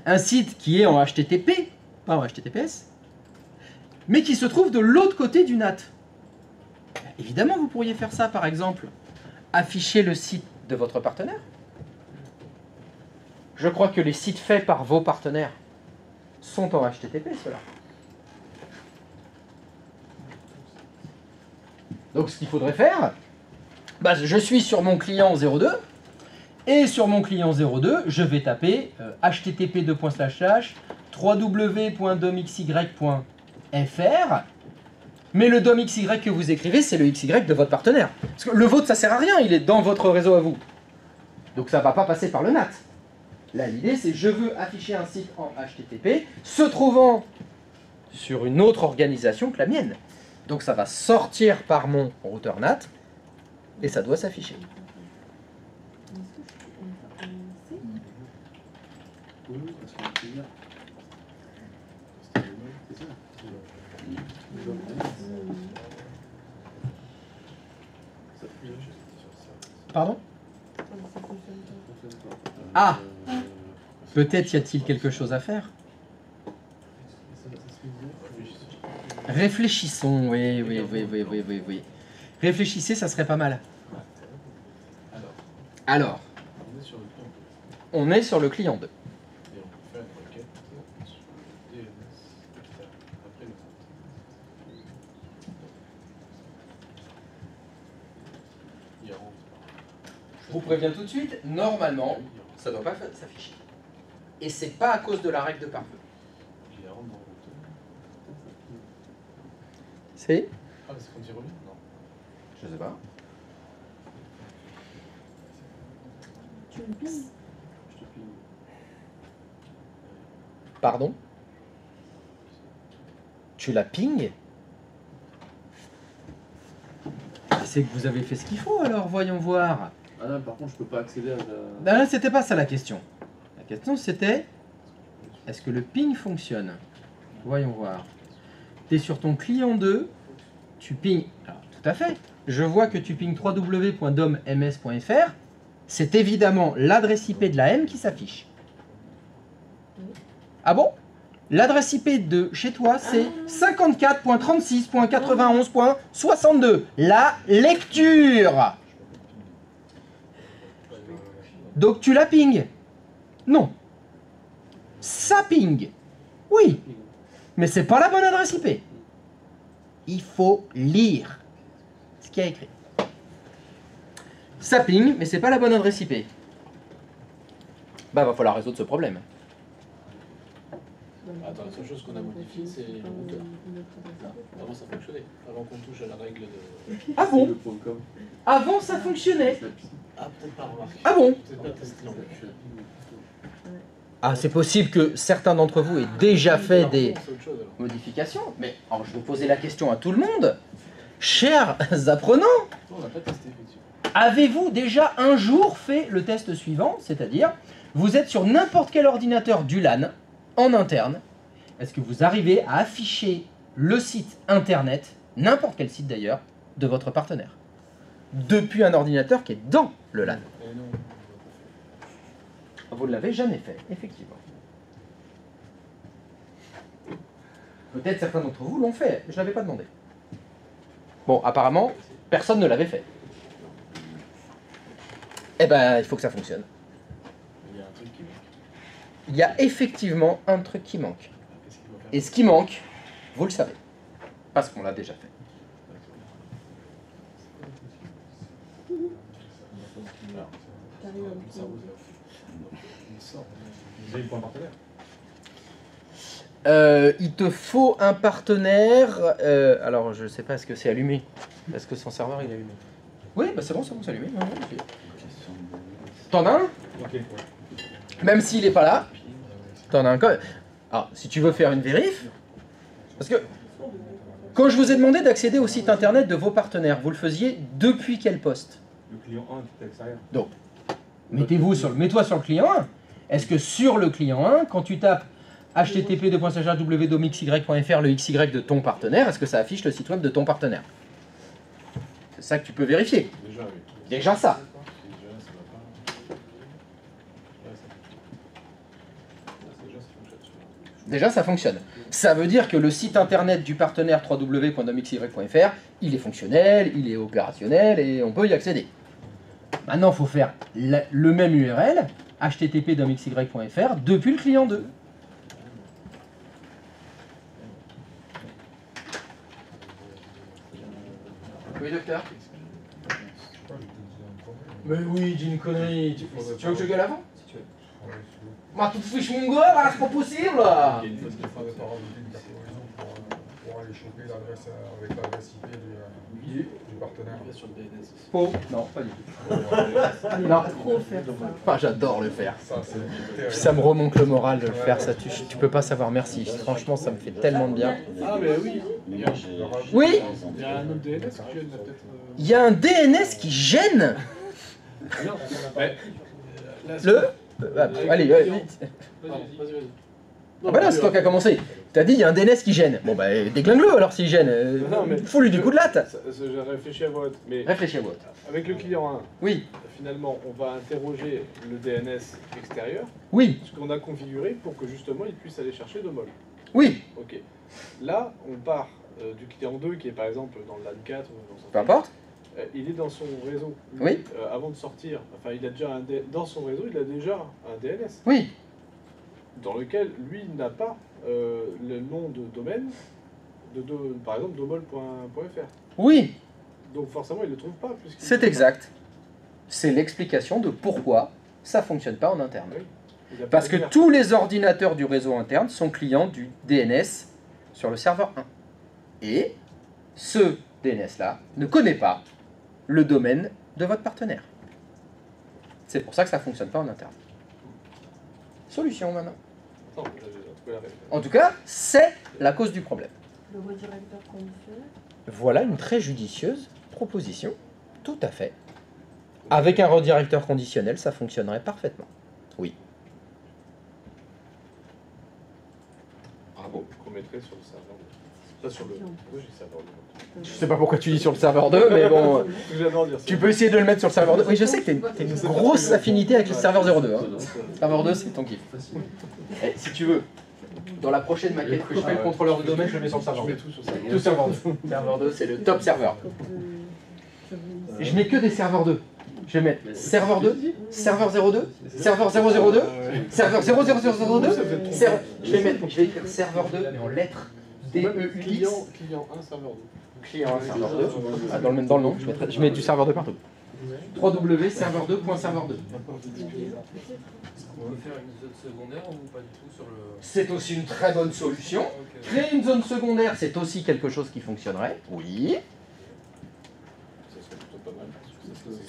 Un site qui est en HTTP, pas en HTTPS, mais qui se trouve de l'autre côté du NAT. Évidemment, vous pourriez faire ça, par exemple, afficher le site de votre partenaire. Je crois que les sites faits par vos partenaires sont en HTTP, ceux-là. Donc, ce qu'il faudrait faire, bah, je suis sur mon client 02, et sur mon client 02, je vais taper http://www.domxy.fr. Mais le domxy que vous écrivez, c'est le XY de votre partenaire. Parce que le vôtre, ça sert à rien, il est dans votre réseau à vous. Donc ça ne va pas passer par le NAT. Là, l'idée, c'est je veux afficher un site en HTTP se trouvant sur une autre organisation que la mienne. Donc ça va sortir par mon routeur NAT et ça doit s'afficher. Pardon? Ah! Peut-être y a-t-il quelque chose à faire? Réfléchissons, oui. Réfléchissez, ça serait pas mal. Alors, on est sur le client 2. Je vous préviens tout de suite, normalement, ça ne doit pas s'afficher. Et c'est pas à cause de la règle de pare-feu. C'est? Ah, c'est quand il revient? Non. Je sais pas. Tu me pinges? Pardon? Tu la pinges? C'est que vous avez fait ce qu'il faut alors, voyons voir. Ah non, par contre, je peux pas accéder à la... Non, c'était pas ça la question. La question c'était, est-ce que le ping fonctionne? Voyons voir. Tu es sur ton client 2, tu ping... Alors, tout à fait. Je vois que tu ping www.domms.fr. C'est évidemment l'adresse IP de la M qui s'affiche. Ah bon? L'adresse IP de chez toi, c'est 54.36.91.62. La lecture. Donc tu la ping? Non. Ça ping? Oui. Mais c'est pas la bonne adresse IP. Il faut lire ce qu'il y a écrit. Ça ping, mais c'est pas la bonne adresse IP. Bah, va falloir résoudre ce problème. Attends, la seule chose qu'on a modifiée, c'est le routeur. Avant, ça fonctionnait. Avant qu'on touche à la règle de... Ah bon? Le point .com. Avant, ça fonctionnait. Ah, peut-être pas remarqué. Ah bon? Peut-être pas testé non plus. Ah, c'est possible que certains d'entre vous aient déjà fait Alors, des c'est autre chose, alors. modifications. Mais alors, je vais poser la question à tout le monde. Chers apprenants, Non, on n'a pas testé, effectivement. avez-vous déjà un jour fait le test suivant? C'est-à-dire, vous êtes sur n'importe quel ordinateur du LAN, en interne. Est-ce que vous arrivez à afficher le site internet, n'importe quel site d'ailleurs, de votre partenaire? Depuis un ordinateur qui est dans le LAN. Et non, Vous ne l'avez jamais fait, effectivement. Peut-être certains d'entre vous l'ont fait, je ne l'avais pas demandé. Bon, apparemment, personne ne l'avait fait. Eh ben, il faut que ça fonctionne. Il y a un truc qui manque. Il y a effectivement un truc qui manque. Qu'est-ce qu'il faut faire? Et ce qui manque, vous le savez. Parce qu'on l'a déjà fait. T'arrives à Le cerveau, Vous avez le point partenaire. Il te faut un partenaire. Alors, je sais pas, est-ce que c'est allumé? Est-ce que son serveur il est allumé? Oui, bah c'est bon, c'est allumé. Ouais, ouais, t'en as un? Ok. Même s'il n'est pas là, t'en as un quand même. Alors, si tu veux faire une vérif, parce que quand je vous ai demandé d'accéder au site internet de vos partenaires, vous le faisiez depuis quel poste? Le client 1 qui est à l'extérieur. Donc, mets-toi sur le client 1. Est-ce que sur le client 1, quand tu tapes http://www.domxy.fr, le XY de ton partenaire, est-ce que ça affiche le site web de ton partenaire? C'est ça que tu peux vérifier. Déjà, oui. Déjà ça. Déjà, ça va pas. Là, déjà, ça fonctionne. Déjà, ça fonctionne. Ça veut dire que le site internet du partenaire www.domxy.fr, il est fonctionnel, il est opérationnel et on peut y accéder. Maintenant, il faut faire le même URL, http://domxy.fr, depuis le client 2. Oui, docteur. Mais oui, dis une connerie. Tu veux que je gueule avant? Si tu veux. Ma toute fiche mon gars, c'est pas possible. Il y a une Est-ce faute qu'il de faudrait frappe. pas rajouter une carte horizon pour aller choper l'adresse avec l'adresse IP du partenaire? Il va sur le DNS aussi. Faux. Non, pas du tout. Il Non. pas trop faire ça. Enfin, j'adore le faire. Ça, c'est terrible. Ça me remonte le moral de le faire, ça tu peux pas savoir merci. Franchement, ça me fait tellement de bien. Ah, mais oui. Mais moi, j'ai. Oui. Il y a un autre DNS que tu as peut-être. Il y a un DNS qui gêne. Non, mais. Allez, vite. Pardon, vas-y. Ah bah là, c'est toi qui as commencé. T'as dit il y a un DNS qui gêne. Bon bah déglingue-le alors s'il gêne. Non, mais- Fous-lui du coup de latte. J'ai réfléchi à voix haute, mais Réfléchis à votre. avec le client 1, Oui, finalement, on va interroger le DNS extérieur, oui, ce qu'on a configuré pour que justement il puisse aller chercher de mol. oui, Ok. Là, on part du client 2 qui est par exemple dans le LAN 4 ou dans son peu importe. il est dans son réseau. Lui, Oui. avant de sortir, enfin, il a déjà dans son réseau, il a déjà un DNS Oui, dans lequel lui n'a pas le nom de domaine par exemple domol.fr. oui, Donc forcément, il le trouve pas puisqu'il c'est exact. C'est l'explication de pourquoi ça fonctionne pas en interne. il a pas Parce de que lien. tous les ordinateurs du réseau interne sont clients du DNS sur le serveur 1. Et ce DNS-là ne connaît pas le domaine de votre partenaire. C'est pour ça que ça ne fonctionne pas en interne. Solution maintenant. Attends, j'ai trouvé la réponse. En tout cas, c'est la cause du problème. Le redirecteur conditionnel. Voilà une très judicieuse proposition. Tout à fait. Avec un redirecteur conditionnel, ça fonctionnerait parfaitement. Oui. Bravo. Qu'on mettrait sur le serveur. Pas sur le. Oui, j'ai le serveur 2. Je sais pas pourquoi tu dis sur le serveur 2, mais bon, J'adore dire ça. tu peux essayer de le mettre sur le serveur 2. Oui, je sais que t'as une grosse affinité avec le serveur 02. Hein. Serveur 2, c'est ton kiff. Eh, si tu veux, dans la prochaine maquette que je fais le contrôleur de domaine, je le mets sur le serveur Je 2. mets tout sur ça. Tout serveur 2. Serveur 2, c'est le top serveur. Et je mets que des serveurs 2. Je vais mettre serveur 2, serveur 02, serveur 002, serveur 00002, je vais écrire serveur 2 mais en lettres D-E-U-X. Client 1, serveur 2. Client 1, serveur 2. Ah, dans le nom, je mets du serveur 2 partout. www.serveur2.serveur2. On peut faire une zone secondaire ou pas du tout sur le... C'est aussi une très bonne solution. Créer une zone secondaire, c'est aussi quelque chose qui fonctionnerait. Oui. Ça serait plutôt pas mal.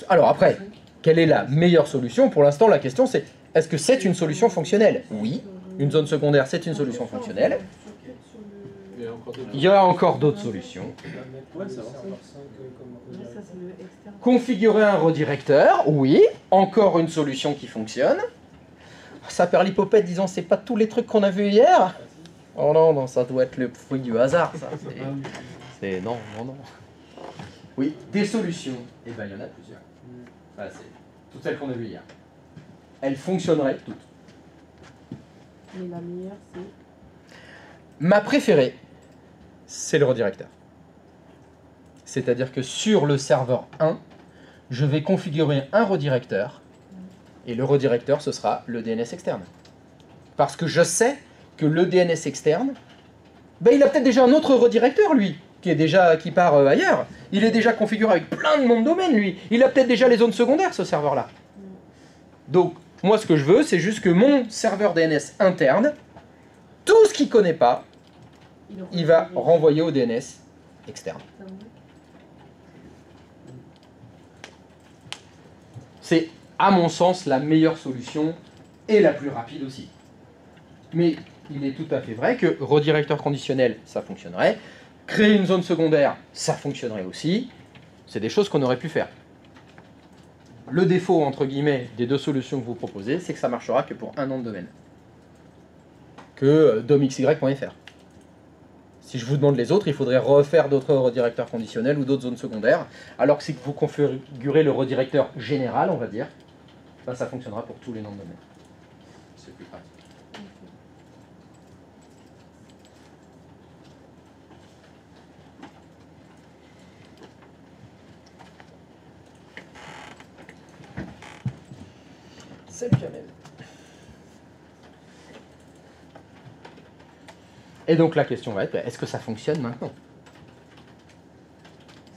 Alors après, quelle est la meilleure solution? Pour l'instant, la question c'est, est-ce que c'est une solution fonctionnelle? Oui. Une zone secondaire, c'est une solution fonctionnelle. Il y a encore d'autres. Il y a encore d'autres solutions. Ça, c'est le externe. Configurer un redirecteur, oui. Encore une solution qui fonctionne. Ça perd l'hypopète, disons, c'est pas tous les trucs qu'on a vus hier. Oh non, non, ça doit être le fruit du hasard, ça. C'est... Non. Oui, des solutions. Eh ben, il y en a plusieurs. Enfin, c'est toutes celles qu'on a vues hier. Elles fonctionneraient toutes. Mais la meilleure, c'est. Ma préférée, c'est le redirecteur. C'est-à-dire que sur le serveur 1, je vais configurer un redirecteur, et le redirecteur, ce sera le DNS externe. Parce que je sais que le DNS externe, ben, il a peut-être déjà un autre redirecteur, lui, qui part ailleurs. Il est déjà configuré avec plein de noms de domaine, lui. Il a peut-être déjà les zones secondaires, ce serveur-là. Donc, moi, ce que je veux, c'est juste que mon serveur DNS interne, tout ce qu'il ne connaît pas, il va renvoyer au DNS externe. C'est, à mon sens, la meilleure solution et la plus rapide aussi. Mais il est tout à fait vrai que redirecteur conditionnel, ça fonctionnerait. Créer une zone secondaire, ça fonctionnerait aussi. C'est des choses qu'on aurait pu faire. Le défaut, entre guillemets, des deux solutions que vous proposez, c'est que ça marchera que pour un nom de domaine. Que domxy.fr. Si je vous demande les autres, il faudrait refaire d'autres redirecteurs conditionnels ou d'autres zones secondaires. Alors que si vous configurez le redirecteur général, on va dire, ben ça fonctionnera pour tous les noms de domaine. C'est plus pratique. Salut Jamel. Et donc la question va être, est-ce que ça fonctionne maintenant?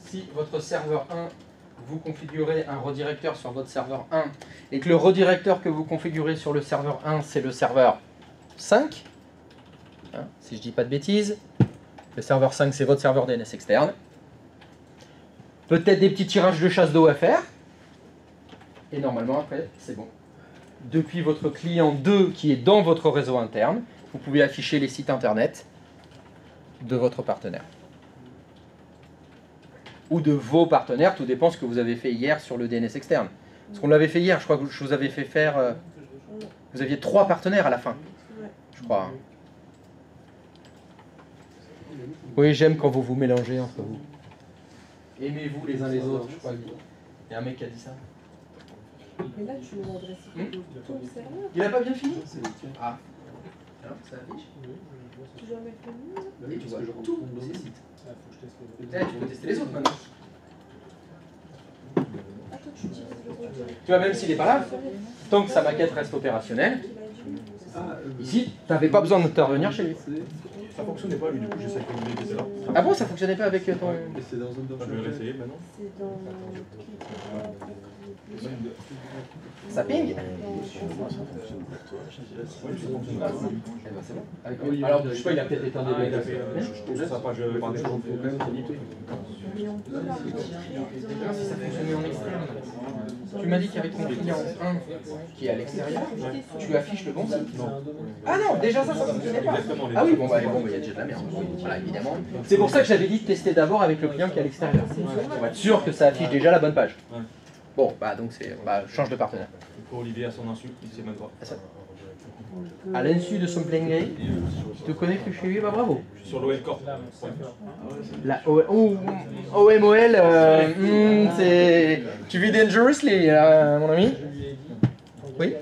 Si votre serveur 1, vous configurez un redirecteur sur votre serveur 1, et que le redirecteur que vous configurez sur le serveur 1, c'est le serveur 5, hein, si je dis pas de bêtises, le serveur 5, c'est votre serveur DNS externe, peut-être des petits tirages de chasse d'eau à faire, et normalement après, c'est bon. Depuis votre client 2 qui est dans votre réseau interne, vous pouvez afficher les sites internet de votre partenaire. Ou de vos partenaires, tout dépend de ce que vous avez fait hier sur le DNS externe. Parce qu'on l'avait fait hier, je crois que je vous avais fait faire... vous aviez 3 partenaires à la fin, je crois. Oui, j'aime quand vous vous mélangez entre vous. Aimez-vous les uns les autres, je crois. Il y a un mec qui a dit ça. Mais là, tu m'adresses tout le serveur. Il a pas bien fini? Ah. Alors, ça affiche? Tu dois mettre le nom. Et tu vois tous ces sites. Peut-être tu peux tester les autres maintenant. Ah, toi, tu utilises le redirecteur. Tu vois, même s'il n'est pas là, tant que sa maquette reste opérationnelle, ici, tu n'avais pas besoin d'intervenir chez lui. Ça fonctionnait pas lui, du coup j'essaie de le laisser là. Ah bon, ça fonctionnait pas avec ton... C'est dans zone Je vais réessayer maintenant. C'est dans... Ça ping? Ouais, ça fonctionne pas. Eh ben, c'est bon. Alors, je sais pas, il a peut-être éteint des Il a fait, je trouve ça pas, je vais parler toujours de problème. Mais on peut la retirer Ah, si ça fonctionnait en externe. Tu m'as dit qu'avec ton client 1 qui est à l'extérieur, tu affiches le bon site. Non. Ah non, déjà ça fonctionnait pas. Exactement, les Ah oui, deux. bon, il y a déjà de la merde. Voilà, évidemment. C'est pour ça que j'avais dit de tester d'abord avec le client qui est à l'extérieur. Pour être sûr que ça affiche déjà la bonne page. Ouais. Bon, bah donc c'est... Bah, change de partenaire. Pour Olivier à son insu, il sait même pas. À l'insu de son plein gré, tu te connectes chez lui, bah bravo. Je suis sur l'OL Corp. La OMOL, c'est... Tu vis dangerously, mon ami? Oui?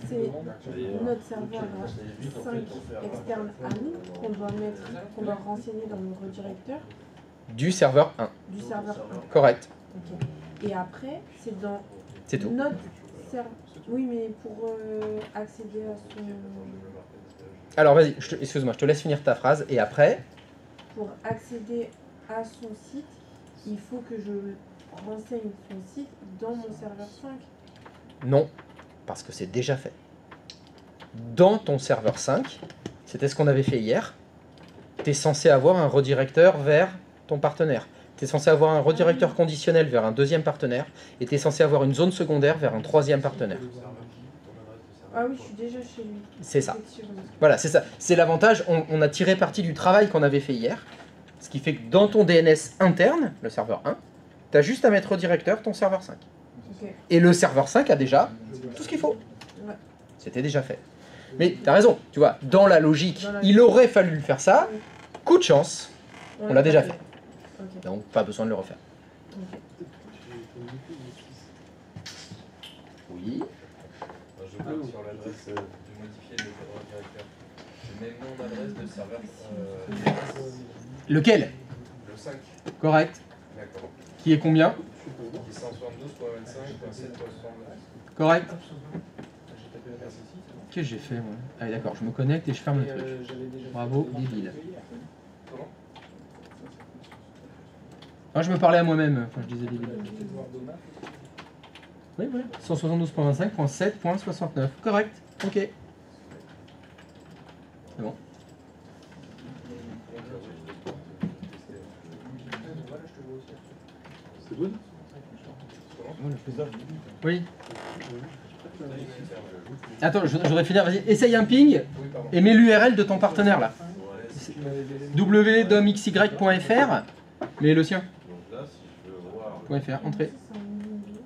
C'est notre serveur 5 externe à nous qu'on doit mettre, qu'on doit renseigner dans le redirecteur Du serveur 1. du serveur 1. Correct. Ok. Et après, c'est dans C'est tout. notre serveur. Oui, mais pour accéder à son. Alors vas-y, excuse-moi, je te laisse finir ta phrase. Et après, Pour accéder à son site, il faut que je renseigne son site dans mon serveur 5. non, parce que c'est déjà fait. Dans ton serveur 5, c'était ce qu'on avait fait hier, tu es censé avoir un redirecteur vers ton partenaire. Tu es censé avoir un redirecteur conditionnel vers un deuxième partenaire, et tu es censé avoir une zone secondaire vers un troisième partenaire. Ah oui, je suis déjà chez lui. C'est ça. Effectivement. Voilà, c'est ça. C'est l'avantage, on a tiré parti du travail qu'on avait fait hier, ce qui fait que dans ton DNS interne, le serveur 1, tu as juste à mettre redirecteur ton serveur 5. Ok. Et le serveur 5 a déjà tout ce qu'il faut. Ouais. C'était déjà fait. Mais tu as raison, tu vois, dans la logique, Dans la il aurait fallu faire ça. Coup de chance, on l'a déjà fait. Ok. Donc pas besoin de le refaire. Ok. Oui. Je bloque sur l'adresse de modifier le redirecteur. Le même nom d'adresse de serveur Lequel? Le 5. Correct. D'accord. Qui est combien? 172.25.7.69. Correct. Qu'est-ce que j'ai fait moi? Ah oui, d'accord, je me connecte et je ferme le truc. Bravo, débile. Ah, je me parlais à moi-même quand je disais débile. Oui, oui. 172.25.7.69. Correct. Ok. C'est bon. C'est bon? Oui. Attends, je voudrais finir. Vas-y, essaye un ping et mets l'URL de ton partenaire là. www.domxy.fr. Mets le sien. .fr, entrée.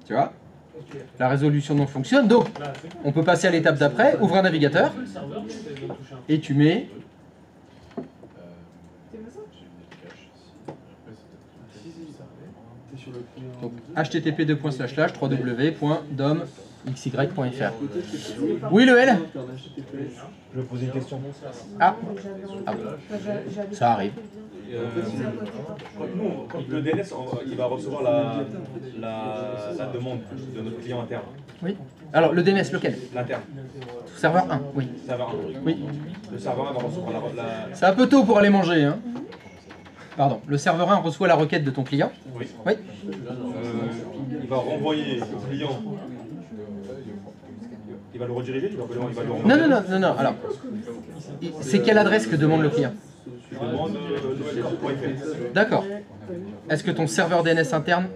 Tu vois? La résolution non fonctionne. Donc, on peut passer à l'étape d'après. Ouvre un navigateur. Et tu mets. Donc, http://www.domxy.fr. Oui, le L? Je vais poser une question. Ah, ça arrive. Quand le DNS il va recevoir la demande de notre client interne. Oui. Alors, le DNS, lequel? L'interne. Serveur 1, oui. Serveur 1. Oui. Le serveur 1 va recevoir la... C'est un peu tôt pour aller manger, hein. Pardon. Le serveur 1 reçoit la requête de ton client. Oui. Oui. Il va renvoyer au client. Il va le rediriger, il va le renvoyer. Non. Alors, c'est quelle adresse que demande le client? Il demande noëlcorp.fr. D'accord. Est-ce que ton serveur DNS interne,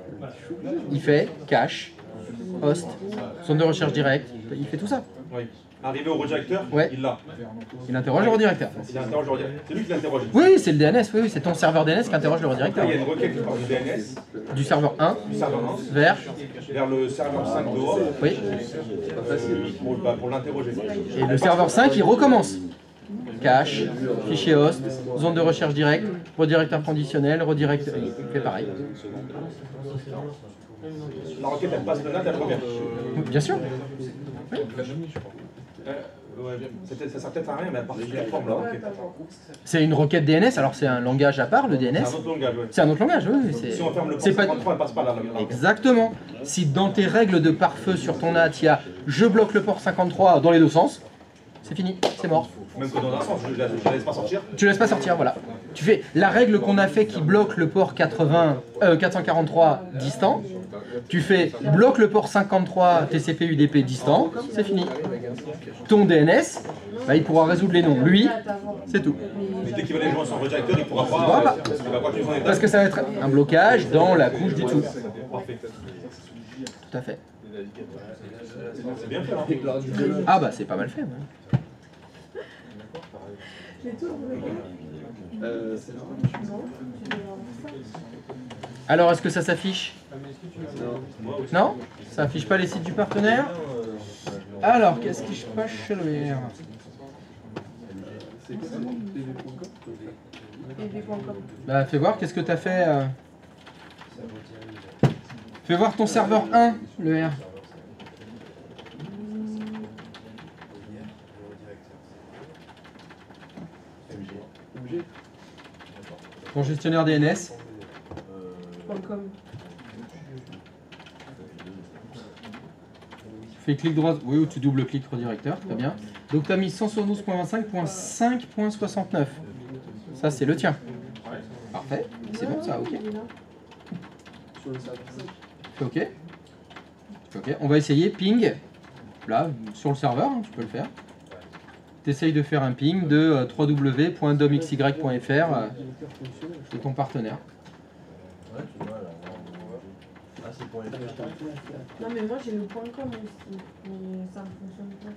il fait cache, host, zone de recherche directe, il fait tout ça? Oui. Arrivé au redirecteur, ouais. Il l'a. Il interroge le redirecteur. Il interroge le redirecteur. C'est lui qui l'interroge. Oui, c'est le DNS, oui, c'est ton serveur DNS qui interroge le redirecteur. Il y a une requête qui part du DNS. Du serveur 1, vers le serveur 5 dehors. Oui. Pour l'interroger. Et le serveur 5, il recommence. Cache, fichier host, zone de recherche directe, redirecteur conditionnel, redirecteur. Il fait pareil. La requête, elle passe de NAT, elle revient. Bien sûr. Oui. Ça sert peut-être à rien, mais à partir de la forme, la requête. C'est une requête DNS, alors c'est un langage à part, le DNS. C'est un autre langage, oui. C'est un autre langage, oui. Si on ferme le port pas... 53, elle passe pas là. Exactement. Si dans tes règles de pare-feu sur ton NAT, il y a je bloque le port 53 dans les deux sens, c'est fini, c'est mort. Même que dans un sens, je la laisse pas sortir. Tu laisses pas sortir, voilà. Tu fais la règle qu'on a fait qui bloque le port 443 distant. Tu fais bloque le port 53 TCP UDP distant, c'est fini. Ton DNS, bah, il pourra résoudre les noms. Lui, c'est tout. Mais dès qu'il va les joindre son redirecteur, il pourra pas. Parce que ça va être un blocage dans la couche du tout. Parfait. Tout à fait. C'est bien fait, hein. Ah bah c'est pas mal fait. Ouais. Alors, est-ce que ça s'affiche? Non? Ça affiche pas les sites du partenaire? Alors, qu'est-ce qui se passe chez le VR? Bah, fais voir, qu'est-ce que t'as fait? Fais voir ton serveur 1, le R. Ton gestionnaire DNS. Fais clic droit, oui, ou tu double-cliques redirecteur, très bien. Donc tu as mis 172.25.5.69. Ça, c'est le tien. Parfait, c'est bon ça, ok. Fais ok. Fais ok, on va essayer ping. Là, sur le serveur, hein, tu peux le faire. Tu essayes de faire un ping de www.domxy.fr de ton partenaire. Non mais moi j'ai le .com aussi, mais ça ne fonctionne pas.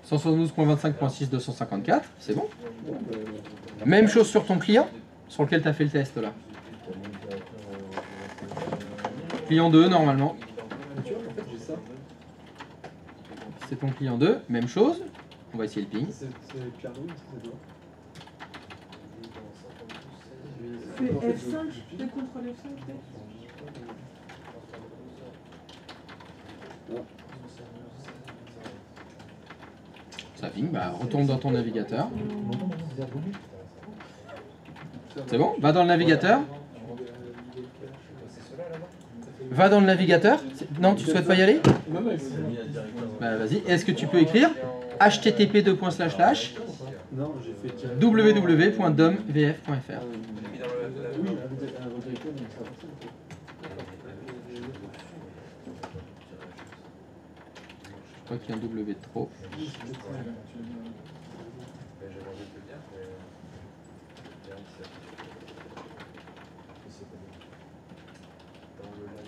« 172.25.6.254, c'est bon. Même chose sur ton client, sur lequel tu as fait le test là. Client 2 normalement. C'est ton client 2, même chose. On va essayer le ping. Fais F5, de contrôle F5 peut-être. Ça ping, bah retourne dans ton navigateur. C'est bon? Va dans le navigateur. Va dans le navigateur. Non, tu souhaites pas y aller? Bah vas-y. Est-ce que tu peux écrire http:// www.domvf.fr. Je crois qu'il y a un W de trop.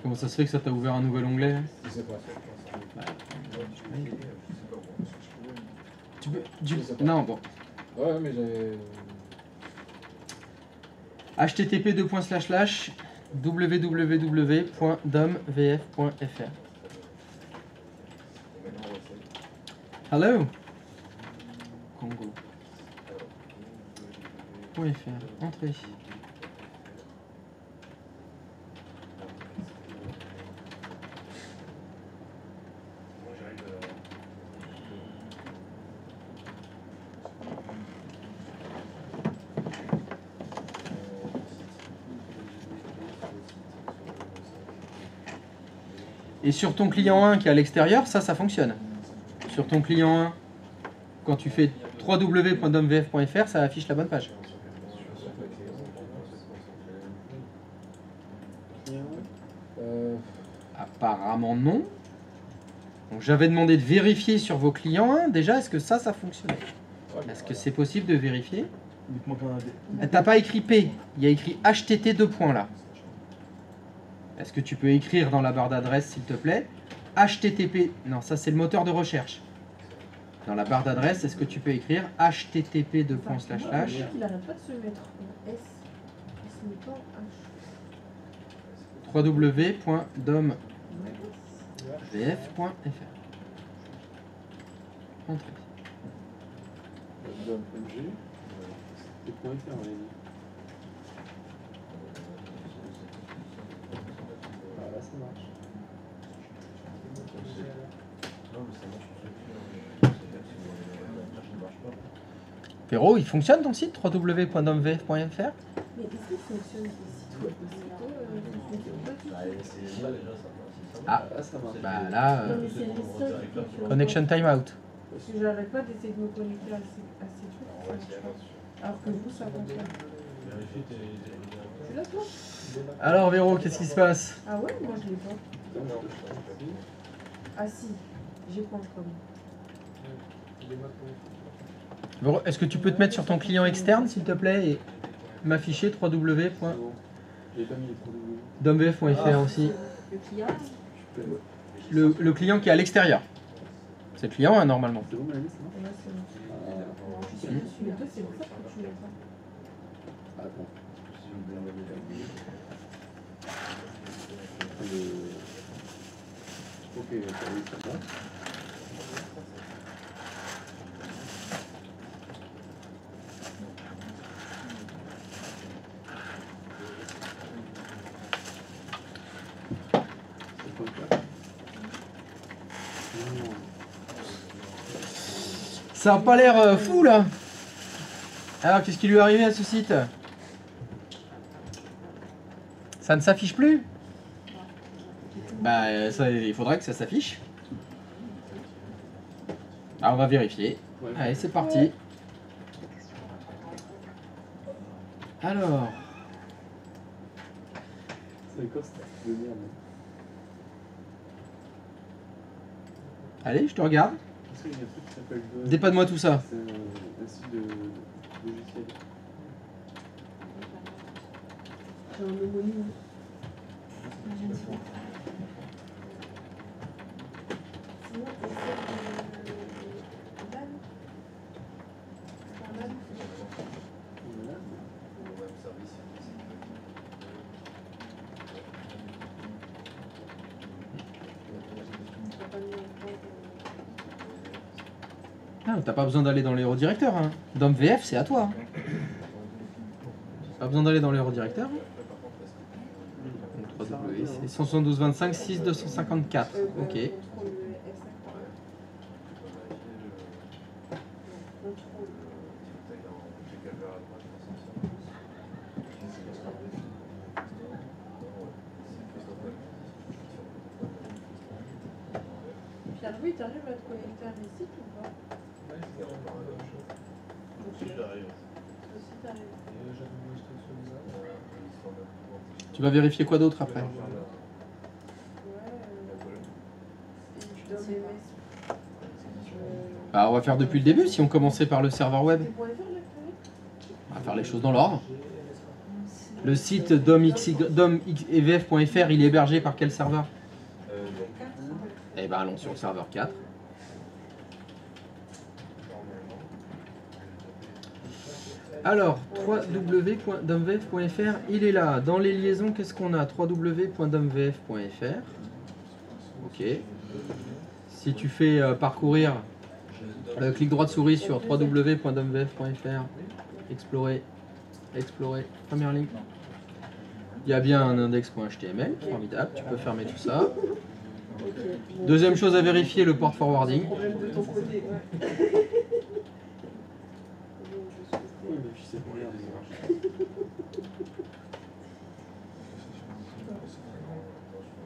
Comment ça se fait que ça t'a ouvert un nouvel onglet? Tu peux... Non, bon. Ouais, mais j'ai... http:// www.domvf.fr. Hello. Congo. .fr. Entrée. Et sur ton client 1 qui est à l'extérieur, ça fonctionne. Sur ton client 1, quand tu fais www.domvf.fr, ça affiche la bonne page. Apparemment non. Donc j'avais demandé de vérifier sur vos clients 1, déjà, est-ce que ça fonctionnait? Est-ce que c'est possible de vérifier? T'as pas écrit P, il y a écrit HTT 2 points là. Est-ce que tu peux écrire dans la barre d'adresse, s'il te plaît, HTTP... Non, ça c'est le moteur de recherche. Dans la barre d'adresse, est-ce que tu peux écrire HTTP:// Il arrête pas de se mettre en S. Il se met pas en H. www.domvf.fr. Entrée. Là, ça marche. Péro, il fonctionne ton site www.domvf.fr? Mais est-ce qu'il fonctionne ce site web? Ah, bah là, Non, mais c'est les seuls qui fonctionnent. connection timeout. Parce que j'arrête pas d'essayer de me connecter à ces trucs, ça marche pas. Alors que vous, ça fonctionne. Tu l'as toi? Alors Véro, qu'est-ce qui se passe? Ah ouais, moi je l'ai pas. Ah si, j'ai point com. Véro, est-ce que tu peux te mettre sur ton client externe, s'il te plaît, et m'afficher www.domvf.fr aussi? Le client? Le client qui est à l'extérieur. C'est le client, hein, normalement. Ouais, c'est bon. Non, je suis dessus, mais toi, c'est pour ça que tu l'as pas. Ok, ça va. Ça a pas l'air fou là. Alors qu'est-ce qui lui est arrivé à ce site? Ça ne s'affiche plus? Bah ça, il faudrait que ça s'affiche. Ah, on va vérifier. Allez, c'est parti. Alors. C'est quoi cette de merde? Allez, je te regarde. Parce qu'il y a un truc qui s'appelle... Dépanne-moi tout ça. C'est un site de logiciel. J'ai un homonyme. Sinon, essaie de... Dan. Ah, t'as pas besoin d'aller dans les redirecteurs. Hein. DomVF, c'est à toi. Pas besoin d'aller dans les redirecteurs. 172.25, 6.254. Ok. contrôle. Pierre-Louis, t'arrives à te connecter à mes sites ou pas? Ok. Toi aussi, t'arrives. Tu vas vérifier quoi d'autre après? Ouais. Et dans mes mails. Bah, on va faire depuis le début si on commençait par le serveur web. C'est pour les faire, j'ai créé. On va faire les choses dans l'ordre. Le site domevf.fr, il est hébergé par quel serveur? Eh ben allons sur le serveur 4. Alors, www.domvf.fr, il est là. Dans les liaisons, qu'est-ce qu'on a? www.domvf.fr. Ok. Si tu fais parcourir, clic droit de souris sur www.domvf.fr, explorer, première ligne. Il y a bien un index.html, formidable, tu peux fermer tout ça. Deuxième chose à vérifier, le port forwarding. Problème de ton côté, ouais.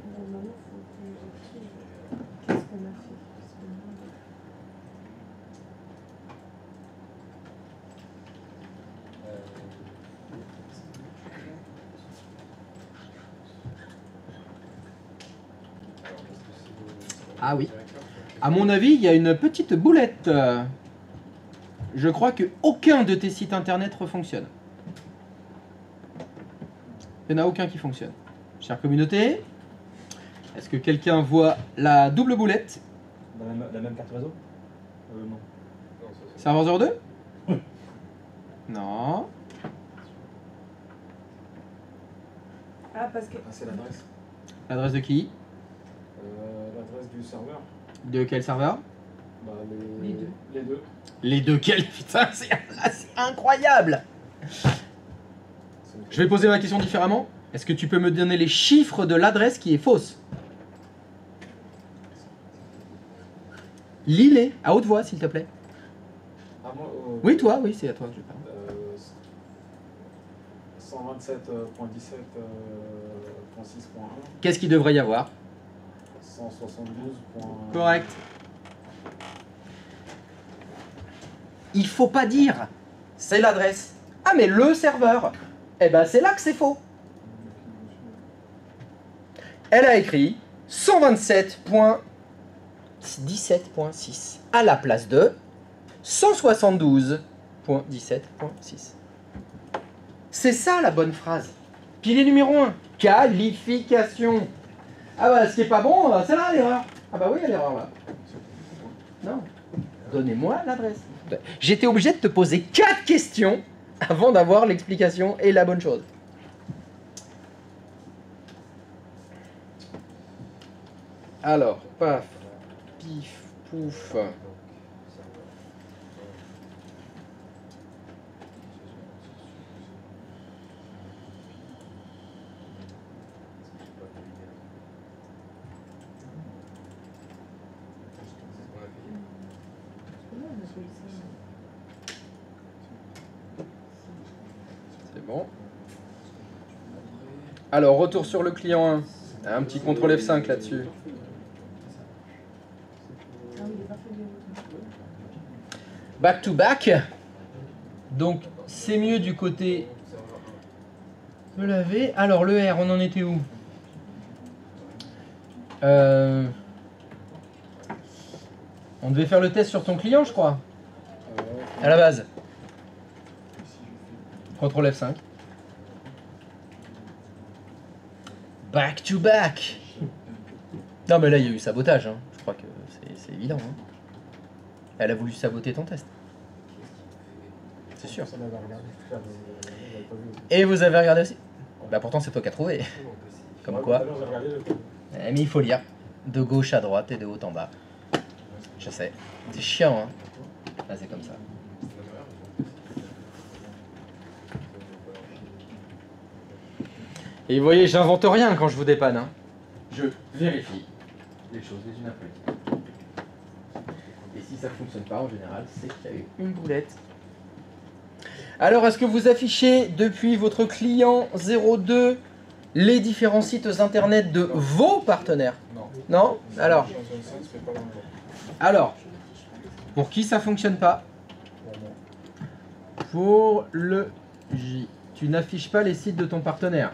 Normalement, faut que j'écrive. Qu'est-ce qu'on a fait? Ah oui. À mon avis, il y a une petite boulette. Je crois que aucun de tes sites internet refonctionne. Il n'y en a aucun qui fonctionne. Chère communauté, est-ce que quelqu'un voit la double boulette? La même carte réseau Non. Serveur 02? Non. Ah, parce que. Ah, c'est l'adresse. L'adresse de qui? L'adresse du serveur. De quel serveur? Bah, Les deux. Les deux. Les deux quels? Putain, c'est incroyable! Je vais poser ma question différemment. Est-ce que tu peux me donner les chiffres de l'adresse qui est fausse? Lis-les à haute voix, s'il te plaît. Ah, moi, Oui, toi, oui, c'est à toi que je parle. 127.17.6.1. Qu'est-ce qu'il devrait y avoir? 172. Correct. Il faut pas dire c'est l'adresse. Ah mais le serveur. Eh ben c'est là que c'est faux. Elle a écrit 127.17.6 à la place de 172.17.6. C'est ça la bonne phrase. Pilier numéro 1. Qualification. Ah bah ce qui est pas bon, c'est là l'erreur. Ah bah oui, il y a l'erreur là. Non. Donnez-moi l'adresse. J'étais obligé de te poser 4 questions avant d'avoir l'explication et la bonne chose. Alors, paf, pif, pouf. C'est bon. Alors, retour sur le client 1. Un petit CTRL F5 là-dessus. Back to back. Donc, c'est mieux du côté de la V. Alors, le R, on en était où? On devait faire le test sur ton client, je crois. À la base. CTRL F5. Back to back. Non mais là il y a eu sabotage, hein. Je crois que c'est évident. Hein. Elle a voulu saboter ton test. C'est sûr. Et vous avez regardé aussi? Bah pourtant c'est toi qui as trouvé. Comme quoi. Mais il faut lire. De gauche à droite et de haut en bas. Je sais. C'est chiant, hein. Là c'est comme ça. Et vous voyez, j'invente rien quand je vous dépanne. Hein. Je vérifie les choses les unes après les autres. Et si si ça ne fonctionne pas, en général, c'est qu'il y a eu une boulette. Alors, est-ce que vous affichez depuis votre client 02 les différents sites internet de vos partenaires? Non. Non? Alors, Dans un sens, mais pas dans l'autre. alors, pour qui ça fonctionne pas? Pour moi. Pour le J. Tu n'affiches pas les sites de ton partenaire.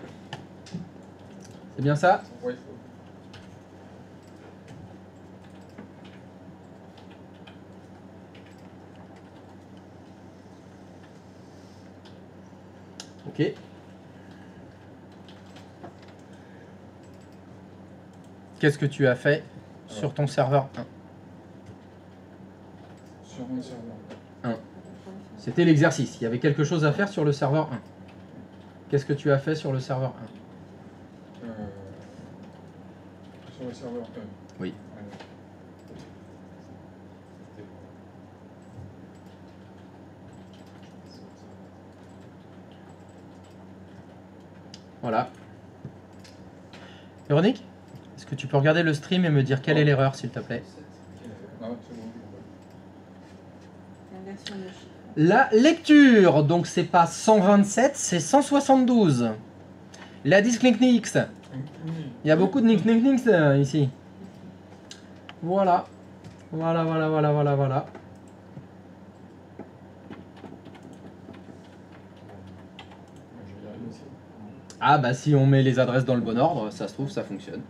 C'est bien ça? Oui. Ok. Qu'est-ce que tu as fait sur ton serveur 1? Sur mon serveur. C'était l'exercice. Il y avait quelque chose à faire sur le serveur 1. Qu'est-ce que tu as fait sur le serveur 1? Sur le serveur 1. Oui. Voilà. Véronique, est-ce que tu peux regarder le stream et me dire quelle est l'erreur, s'il te plaît? Ah, c'est bon. L'inversion de chiffre. La lecture, donc c'est pas 127, c'est 172. La disclinknix, il y a beaucoup de nicknicks ici. Voilà. Voilà. Ah bah si on met les adresses dans le bon ordre, ça se trouve, ça fonctionne.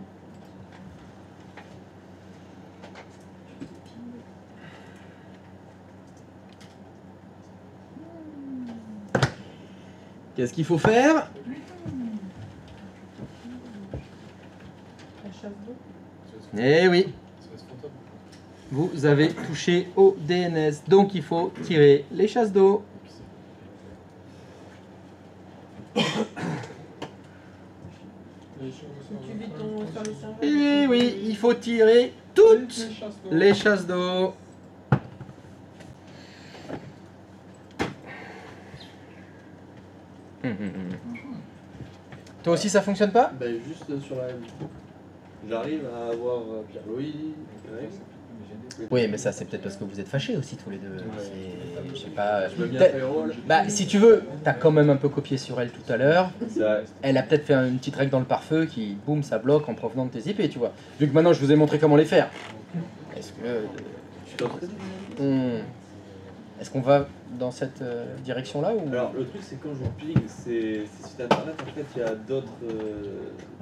Qu'est-ce qu'il faut faire? La chasse d'eau. Eh oui, Ça va être frontable. vous avez touché au DNS, donc il faut tirer les chasses d'eau. Tu vis ton sur les serveurs. Eh oui, il faut tirer toutes les chasses d'eau. Toi aussi ça fonctionne pas? Ben juste sur la M. J'arrive à avoir Pierre-Louis, Greg. Oui, mais ça c'est peut-être parce que vous êtes fâchés aussi tous les deux. C'est- Je sais pas. Je veux bien T'as- faire le rôle. Bah si tu veux, t'as quand même un peu copié sur elle tout à l'heure. C'est vrai. Elle a peut-être fait une petite règle dans le pare-feu qui, boum, ça bloque en provenant de tes IP, tu vois. Vu que maintenant je vous ai montré comment les faire. Est-ce que Je suis en train de- est-ce qu'on va dans cette direction-là ou... Alors le truc c'est quand je ping ces sites internet, en fait il y a d'autres.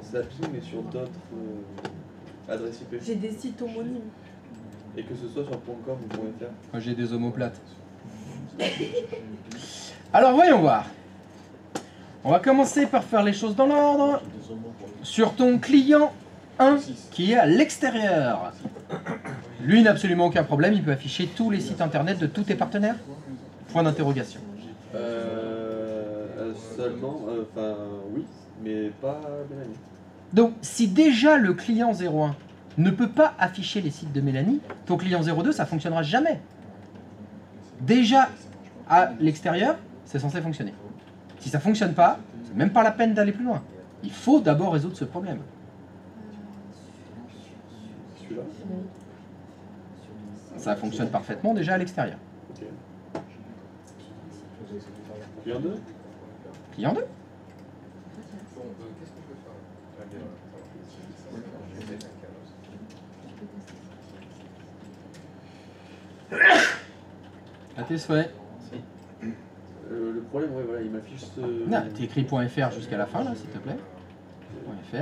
Ça ping mais sur d'autres adresses IP. J'ai des sites homonymes. Et que ce soit sur .com ou .fr. Moi j'ai des omoplates. Alors voyons voir. On va commencer par faire les choses dans l'ordre. Sur ton client 1 qui est à l'extérieur. Lui n'a absolument aucun problème, il peut afficher tous les sites internet de tous tes partenaires? Point d'interrogation. Seulement, enfin oui, mais pas Mélanie. Donc si déjà le client 01 ne peut pas afficher les sites de Mélanie, ton client 02 ça fonctionnera jamais. Déjà à l'extérieur, c'est censé fonctionner. Si ça fonctionne pas, c'est même pas la peine d'aller plus loin. Il faut d'abord résoudre ce problème. Celui-là. Ça fonctionne parfaitement déjà à l'extérieur. Ok. Client 2. Client 2? Bon, qu'est-ce qu'on peut faire? À tes souhaits. Le problème, ouais, voilà, il m'affiche ce. Non, t'écris .fr jusqu'à la fin là, s'il te plaît. .fr.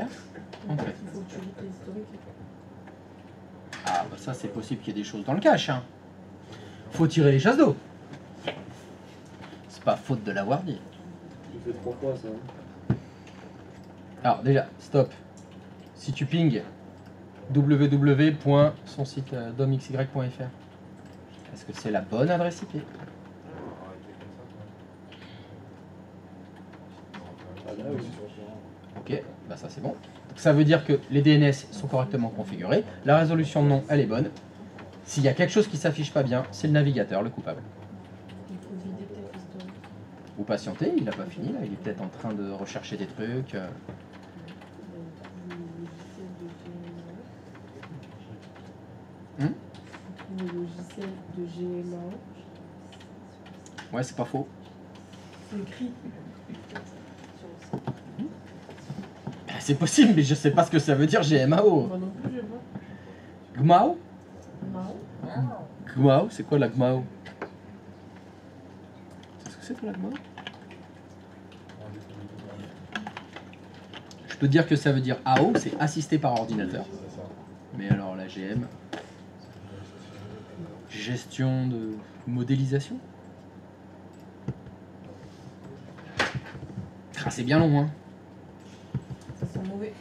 Entrée. Il faut que tu lis tes historiques. Ah bah ça c'est possible qu'il y ait des choses dans le cache. Hein. Faut tirer les chasses d'eau. C'est pas faute de l'avoir dit. J'ai fait 3 fois ça. Alors déjà, stop. Si tu ping www.sonsite.domxy.fr, est-ce que c'est la bonne adresse IP? Ah là oui. Ok, bah ça c'est bon. Donc, ça veut dire que les DNS sont correctement configurés, la résolution de nom elle est bonne. S'il y a quelque chose qui s'affiche pas bien, c'est le navigateur le coupable. Il faut vider peut-être l'historique. Vous patientez, il n'a pas fini là, il est peut-être en train de rechercher des trucs. Le logiciel de GNU. Hmm Le logiciel celle de GMAO. Ouais, c'est pas faux. C'est écrit. Bah, c'est possible, mais je sais pas ce que ça veut dire GMAO. Moi non plus, je vois. GMAO? Mao. GMAO, c'est quoi la GMAO? C'est ce que c'est toi la GMAO? Je peux te dire que ça veut dire AO, c'est assisté par ordinateur. C'est ça. Mais alors la GM, gestion de modélisation. Ah, c'est bien long, hein. Ça sent mauvais.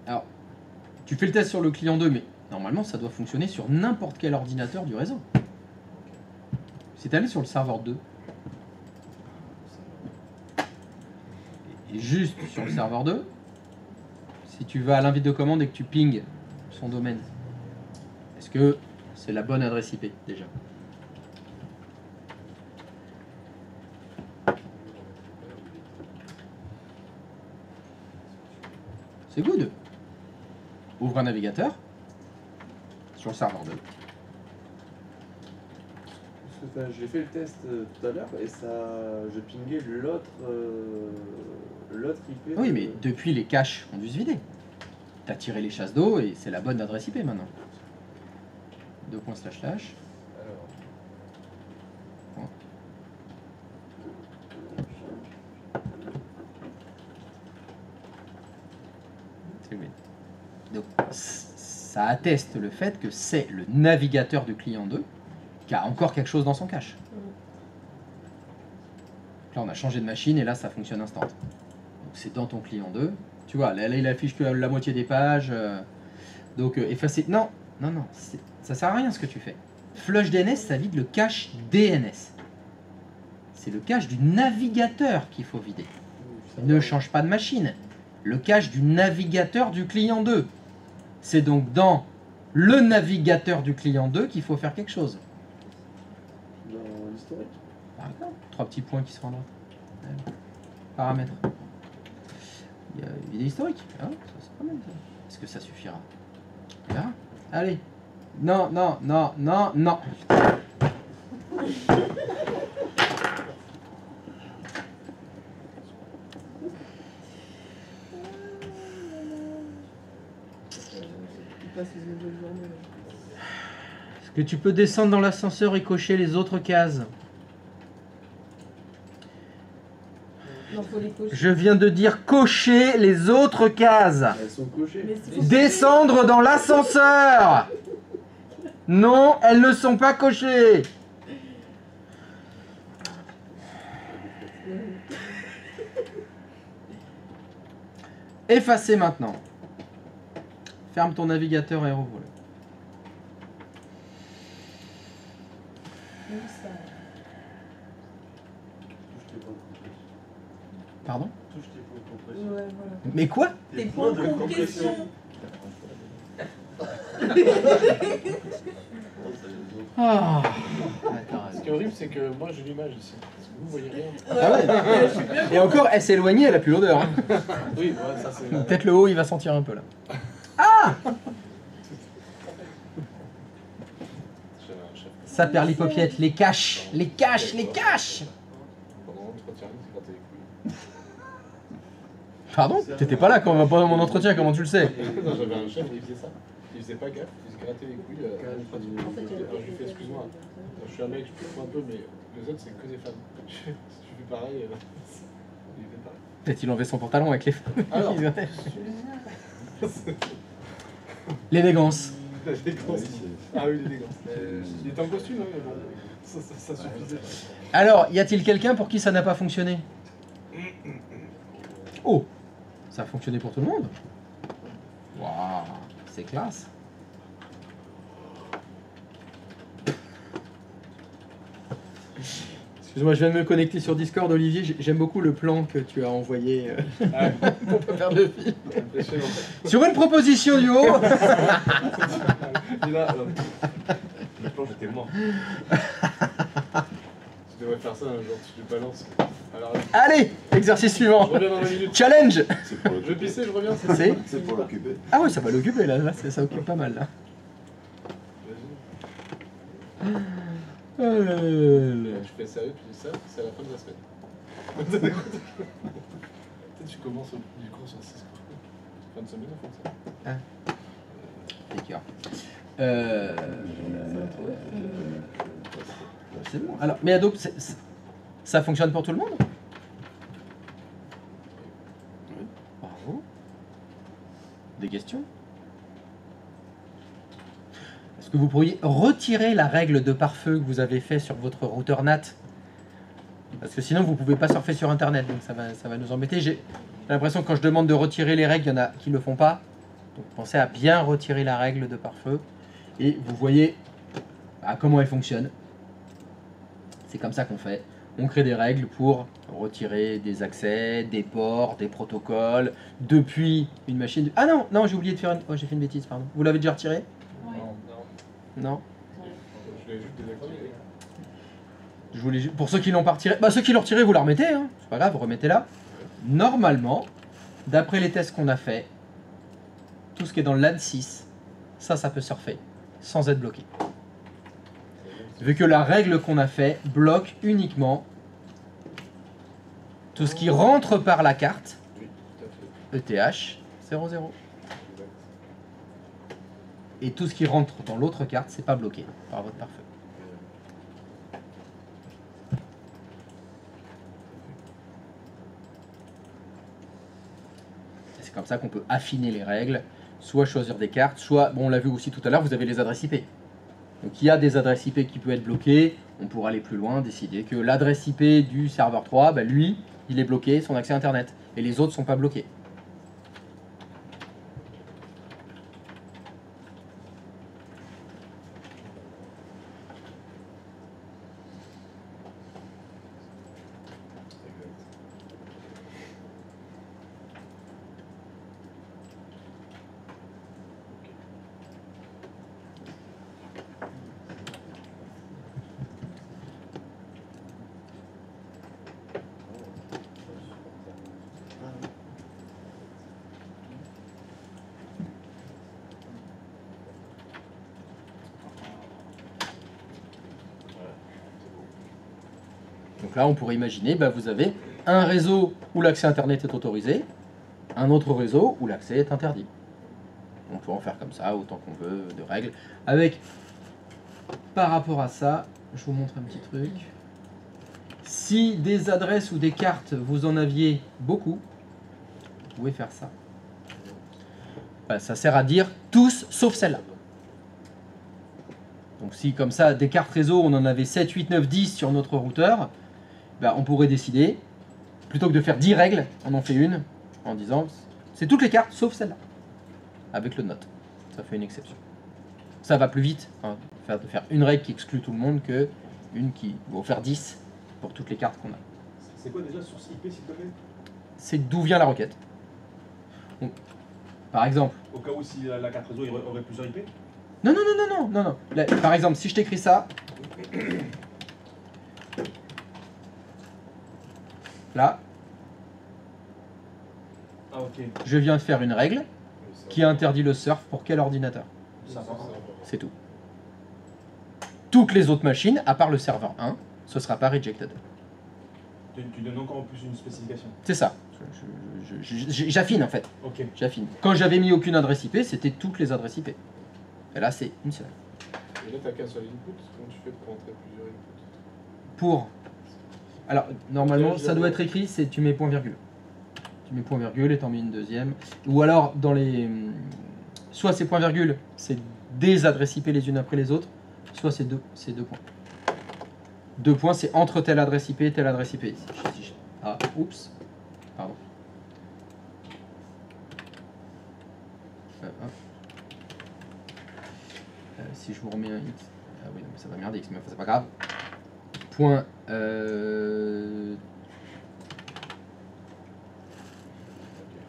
Alors, tu fais le test sur le client 2, mais normalement ça doit fonctionner sur n'importe quel ordinateur du réseau. C'est allé sur le serveur 2. Et juste sur le serveur 2, si tu vas à l'invite de commande et que tu pinges son domaine, est-ce que c'est la bonne adresse IP déjà? C'est good. Ouvre un navigateur sur le serveur 2. Enfin, j'ai fait le test tout à l'heure et ça, je pingais l'autre IP. Oui, mais depuis les caches ont dû se vider. T'as tiré les chasses d'eau et c'est la bonne adresse IP maintenant. 2 points slash slash. C'est le même. Donc ça atteste le fait que c'est le navigateur du client 2 qui a encore quelque chose dans son cache. Là on a changé de machine et là ça fonctionne instant. Donc c'est dans ton client 2. Tu vois, là il affiche que la moitié des pages. Donc effacer. Non, non, non, ça sert à rien ce que tu fais. Flush DNS, ça vide le cache DNS. C'est le cache du navigateur qu'il faut vider. Ne change pas de machine. Le cache du navigateur du client 2. C'est donc dans le navigateur du client 2 qu'il faut faire quelque chose. Dans l'historique. Par exemple, 3 petits points qui sont à droite. Paramètres. Il y a vider historique. Ah, ça, c'est pas mal ça. Est-ce que ça suffira? On verra. Allez. Non, non, non, non, non. Est-ce que tu peux descendre dans l'ascenseur et cocher les autres cases? Non, faut les cocher. Je viens de dire cocher les autres cases. Elles sont cochées. Mais c'est- Descendre dans l'ascenseur. Non, elles ne sont pas cochées. Effacer maintenant. Ferme ton navigateur et rouvre-le. Où ça? Pardon? Touche tes points de compression. Ouais, voilà. Mais quoi? Tes points de compression. Ah. Ce qui est horrible, c'est que moi j'ai l'image ici. Parce que vous voyez rien. Ah ouais. Et encore, elle s'est éloignée, elle a plus l'odeur. Hein. Oui, ouais, ça c'est. Peut-être le haut, il va sentir un peu là. Ah! J'avais un chef. Ça perd l'hypopiette, les caches, les caches, les caches. Pendant l'entretien, il s'est gratté les couilles. Pardon? T'étais pas là quand on va pendant mon entretien, comment tu le sais? Non, j'avais un chef qui faisait ça. Il faisait pas gaffe, il se grattait les couilles. Alors je lui fais excuse-moi, je suis un mec, je peux un peu, mais les autres c'est que des femmes. Je fais pareil. Il fait pareil. Peut-être il enlevait son pantalon avec les femmes. Alors. L'élégance. L'élégance. Ah oui, l'élégance. Il était en costume, hein, mais bon, ça suffisait. Alors, y a-t-il quelqu'un pour qui ça n'a pas fonctionné? Oh! Ça a fonctionné pour tout le monde? Waouh! C'est classe! Excuse-moi, je viens de me connecter sur Discord, Olivier. J'aime beaucoup le plan que tu as envoyé pour pas faire de film. Impressionnant. Sur une proposition du haut. Et là, Le plan, j'étais mort. tu devrais faire ça un jour, tu le balances. Alors, Allez, exercice je suivant. reviens dans 20 minutes. Challenge. Je vais pisser, je reviens. C'est C'est pour l'occuper. Ah oui, ça va l'occuper là, ça occupe pas mal là. Je fais sérieux, tu dis ça, c'est à la fin de la semaine. Peut-être tu commences du cours sur 6 cours. Fin de semaine, on fait ça. D'accord. C'est bon. Alors, mais Adobe, ça fonctionne pour tout le monde? Bravo. Des questions? Est-ce que vous pourriez retirer la règle de pare-feu que vous avez fait sur votre routeur NAT? Parce que sinon, vous ne pouvez pas surfer sur Internet, donc ça va nous embêter. J'ai l'impression que quand je demande de retirer les règles, il y en a qui ne le font pas. Donc pensez à bien retirer la règle de pare-feu. Et vous voyez comment elle fonctionne. C'est comme ça qu'on fait. On crée des règles pour retirer des accès, des ports, des protocoles, depuis une machine... Ah non, non, j'ai oublié de faire une... Oh, j'ai fait une bêtise, pardon. Vous l'avez déjà retiré? Non. Je l'ai juste désactivé. Je voulais... Pour ceux qui l'ont pas retiré... Bah, ceux qui l'ont retiré, vous la remettez. Hein. C'est pas grave, vous remettez là. Normalement, d'après les tests qu'on a fait, tout ce qui est dans le LAN 6, ça peut surfer sans être bloqué. Vu que la règle qu'on a fait bloque uniquement tout ce qui rentre par la carte ETH 00. Et tout ce qui rentre dans l'autre carte, c'est pas bloqué par votre pare-feu. C'est comme ça qu'on peut affiner les règles, soit choisir des cartes, soit, bon, on l'a vu aussi tout à l'heure, vous avez les adresses IP. Donc il y a des adresses IP qui peuvent être bloquées, on pourra aller plus loin, décider que l'adresse IP du serveur 3, bah, lui, il est bloqué, son accès Internet, et les autres ne sont pas bloqués. Donc là, on pourrait imaginer, bah, vous avez un réseau où l'accès Internet est autorisé, un autre réseau où l'accès est interdit. On peut en faire comme ça, autant qu'on veut, de règles. Avec, par rapport à ça, je vous montre un petit truc. Si des adresses ou des cartes, vous en aviez beaucoup, vous pouvez faire ça. Voilà, ça sert à dire tous sauf celle-là. Donc si comme ça, des cartes réseau, on en avait 7, 8, 9, 10 sur notre routeur, ben, on pourrait décider, plutôt que de faire 10 règles, on en fait une, en disant, c'est toutes les cartes sauf celle-là, avec le note. Ça fait une exception. Ça va plus vite, hein, de faire une règle qui exclut tout le monde, que une qui va faire 10 pour toutes les cartes qu'on a. C'est quoi déjà source IP, s'il te plaît? C'est d'où vient la requête. Donc, par exemple... Au cas où si la carte réseau aurait plusieurs IP? Non, non, non, non, non, non. Là, par exemple, si je t'écris ça... Là, Ah, ok. je viens de faire une règle qui interdit le surf pour quel ordinateur? Ça va. C'est tout. Toutes les autres machines, à part le serveur 1, ce ne sera pas rejected. Tu donnes encore en plus une spécification. C'est ça. J'affine en fait. Ok. J'affine. Quand j'avais mis aucune adresse IP, c'était toutes les adresses IP. Et là, c'est une seule. Et là, t'as qu'un seul input, comment tu fais pour entrer plusieurs inputs? Pour... Alors, normalement, ça doit être écrit, c'est tu mets point virgule. Tu mets point virgule et t'en mets une deuxième. Ou alors, dans les... Soit c'est point virgule, c'est des adresses IP les unes après les autres, soit c'est deux points. 2 points, c'est entre telle adresse IP et telle adresse IP. Ah, oups. Pardon. Si je vous remets un X... Ah oui, non, mais ça va merder X, mais c'est pas grave. Point...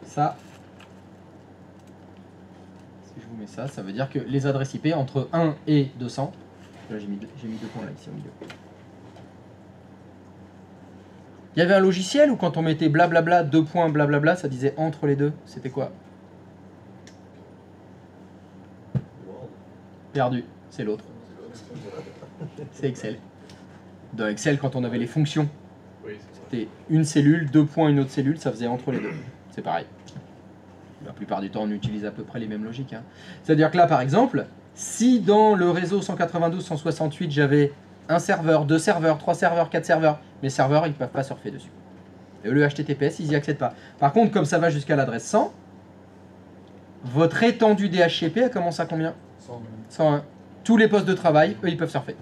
Ça... Si je vous mets ça, ça veut dire que les adresses IP entre 1 et 200... Là, j'ai mis 2 points là, ici au milieu. Il y avait un logiciel où quand on mettait blablabla, 2 points blablabla, ça disait entre les deux. C'était quoi? Perdu, c'est l'autre. C'est Excel. Dans Excel, quand on avait les fonctions, Oui, c'est ça. c'était une cellule, 2 points, une autre cellule, ça faisait entre les deux. C'est pareil. La plupart du temps, on utilise à peu près les mêmes logiques. Hein. C'est-à-dire que là, par exemple, si dans le réseau 192.168, j'avais un serveur, 2 serveurs, 3 serveurs, 4 serveurs, mes serveurs, ils ne peuvent pas surfer dessus. Et le HTTPS, ils n'y accèdent pas. Par contre, comme ça va jusqu'à l'adresse 100, votre étendue DHCP, elle commence à combien? 101. Tous les postes de travail, eux, ils peuvent surfer.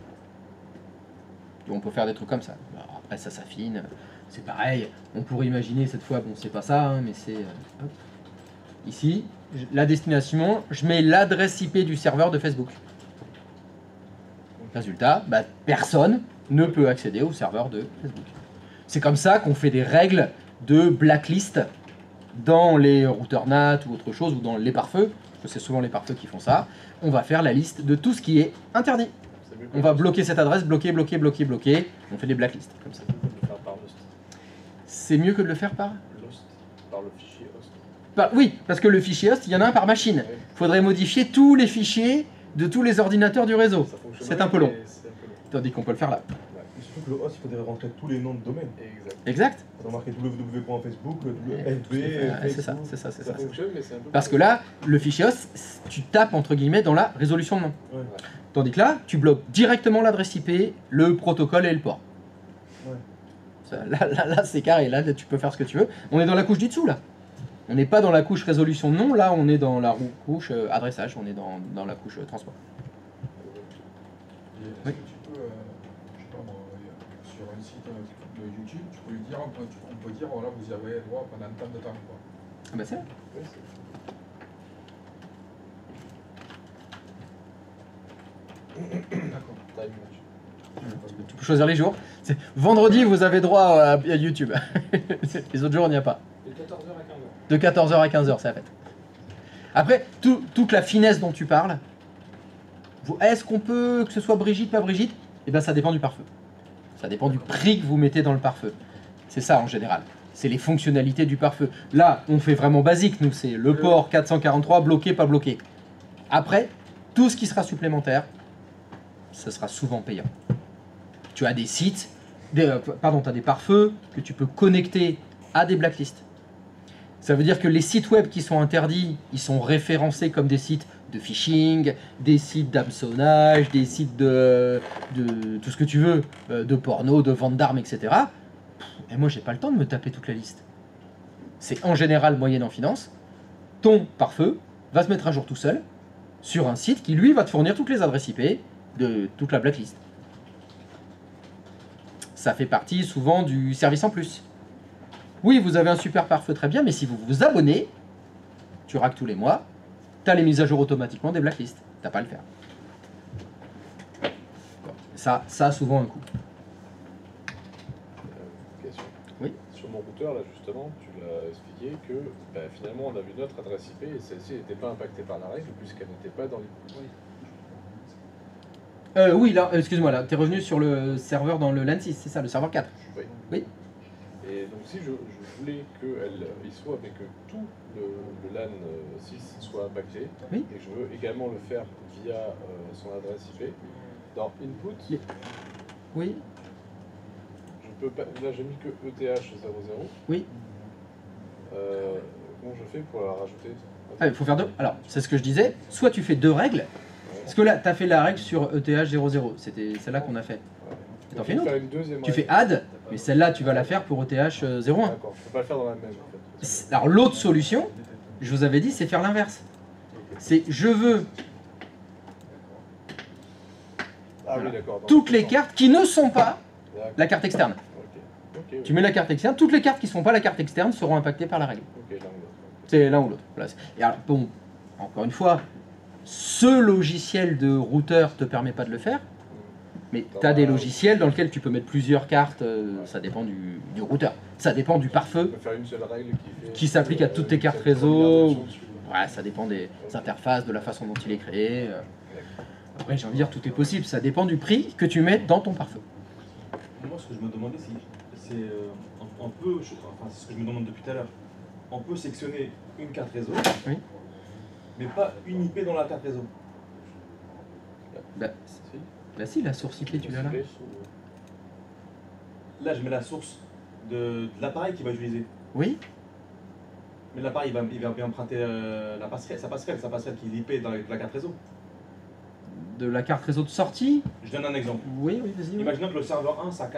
Et on peut faire des trucs comme ça. Alors après, ça s'affine. C'est pareil. On pourrait imaginer, cette fois, bon, c'est pas ça, hein, mais c'est... hop. Ici, la destination, je mets l'adresse IP du serveur de Facebook. Résultat, bah, personne ne peut accéder au serveur de Facebook. C'est comme ça qu'on fait des règles de blacklist dans les routeurs NAT ou autre chose, ou dans les pare-feux, parce que c'est souvent les pare-feux qui font ça. On va faire la liste de tout ce qui est interdit. On va bloquer cette adresse, bloquer. On fait des blacklists, comme ça. Le faire par Lost. C'est mieux que de le faire par... Lost, par le fichier host. Oui, parce que le fichier host, il y en a un par machine. Il faudrait modifier tous les fichiers de tous les ordinateurs du réseau. C'est un peu long. Tandis qu'on peut le faire là. Et surtout que le host, il faudrait rentrer tous les noms de domaine. Exact. On a marqué www.facebook, FB, C'est ça, c'est ça, c'est ça. Ça fonctionne, mais c'est un peu... Parce que là, le fichier host, tu tapes entre guillemets dans la résolution de nom. Ouais. Tandis que là, tu bloques directement l'adresse IP, le protocole et le port. Ouais. Ça, là c'est carré, là tu peux faire ce que tu veux. On est dans la couche du dessous là. On n'est pas dans la couche résolution de nom, là on est dans la couche adressage, on est dans la couche transport. Et est-ce Oui. que tu peux, je sais pas moi, sur un site de YouTube, tu peux lui dire, on peut dire, voilà, vous y avez droit pendant tant de temps, quoi. Ah bah c'est vrai. Ouais, c'est- D'accord. Time match. Tu peux choisir les jours. Vendredi vous avez droit à YouTube. Les autres jours il n'y a pas. De 14h à 15h. De 14h à 15h, c'est la fête. Après, toute la finesse dont tu parles, est-ce qu'on peut que ce soit Brigitte, pas Brigitte? Eh bien, ça dépend du pare-feu. Ça dépend du prix que vous mettez dans le pare-feu. C'est ça en général. C'est les fonctionnalités du pare-feu. Là, on fait vraiment basique, nous, c'est le port 443, bloqué, pas bloqué. Après, tout ce qui sera supplémentaire, ça sera souvent payant. Tu as des sites, tu as des pare-feux que tu peux connecter à des blacklists. Ça veut dire que les sites web qui sont interdits, ils sont référencés comme des sites de phishing, des sites d'hameçonnage, des sites de tout ce que tu veux, de porno, de vente d'armes, etc. Et moi, j'ai pas le temps de me taper toute la liste. C'est en général moyennant finance. Ton pare-feu va se mettre à jour tout seul sur un site qui, lui, va te fournir toutes les adresses IP de toute la blacklist. Ça fait partie souvent du service en plus. Oui, vous avez un super pare-feu, très bien, mais si vous vous abonnez, tu raques tous les mois, tu as les mises à jour automatiquement des blacklists. T'as pas à le faire. Ça a souvent un coût. Question. Oui. Sur mon routeur, là, justement, tu l'as expliqué que bah, finalement, on avait notre adresse IP et celle-ci n'était pas impactée par la règle puisqu'elle n'était pas dans les... Oui, là, excuse-moi, là, tu es revenu sur le serveur dans le LAN 6, c'est ça, le serveur 4. Oui. Oui. Et donc, si je voulais qu'il soit, mais que tout le LAN 6 soit impacté, Oui. et je veux également le faire via son adresse IP, dans Input, Oui. je peux pas, là j'ai mis que ETH00. Oui. Comment je fais pour la rajouter? Ah, il faut faire deux. Alors, c'est ce que je disais, soit tu fais deux règles, parce que là, tu as fait la règle sur ETH00, c'était celle-là qu'on a fait. T'en fais une autre. Tu fais add, mais celle-là, tu vas la faire pour ETH01. D'accord, je peux pas le faire dans la même en fait. Alors l'autre solution, je vous avais dit, c'est faire l'inverse. C'est je veux Ah oui, d'accord. toutes les cartes qui ne sont pas D'accord. la carte externe. Ok, Tu mets la carte externe, toutes les cartes qui ne sont pas la carte externe seront impactées par la règle. ok, l'un ou l'autre. C'est l'un ou l'autre. Voilà. Et alors, bon, encore une fois, ce logiciel de routeur te permet pas de le faire, mais tu as des logiciels dans lesquels tu peux mettre plusieurs cartes, ça dépend du routeur. Ça dépend du Je pare-feu, peux faire une seule règle qui s'applique à toutes tes cartes réseau. Ouais, ça dépend des interfaces, de la façon dont il est créé. Après, j'ai envie de dire, tout est possible. Ça dépend du prix que tu mets dans ton pare-feu. Moi, ce que je me demandais, c'est on peut, enfin, c'est ce que je me demande depuis tout à l'heure, on peut sectionner une carte réseau, Oui. mais pas une IP dans la carte réseau. Bah, Bah si, la source IP, tu l'as là. Là, je mets la source de l'appareil qu'il va utiliser. Oui. Mais l'appareil, il va emprunter sa passerelle qui est IP dans la carte réseau. De la carte réseau de sortie. Je donne un exemple. Oui, oui, vas-y. Oui. Imaginons que le serveur 1, sa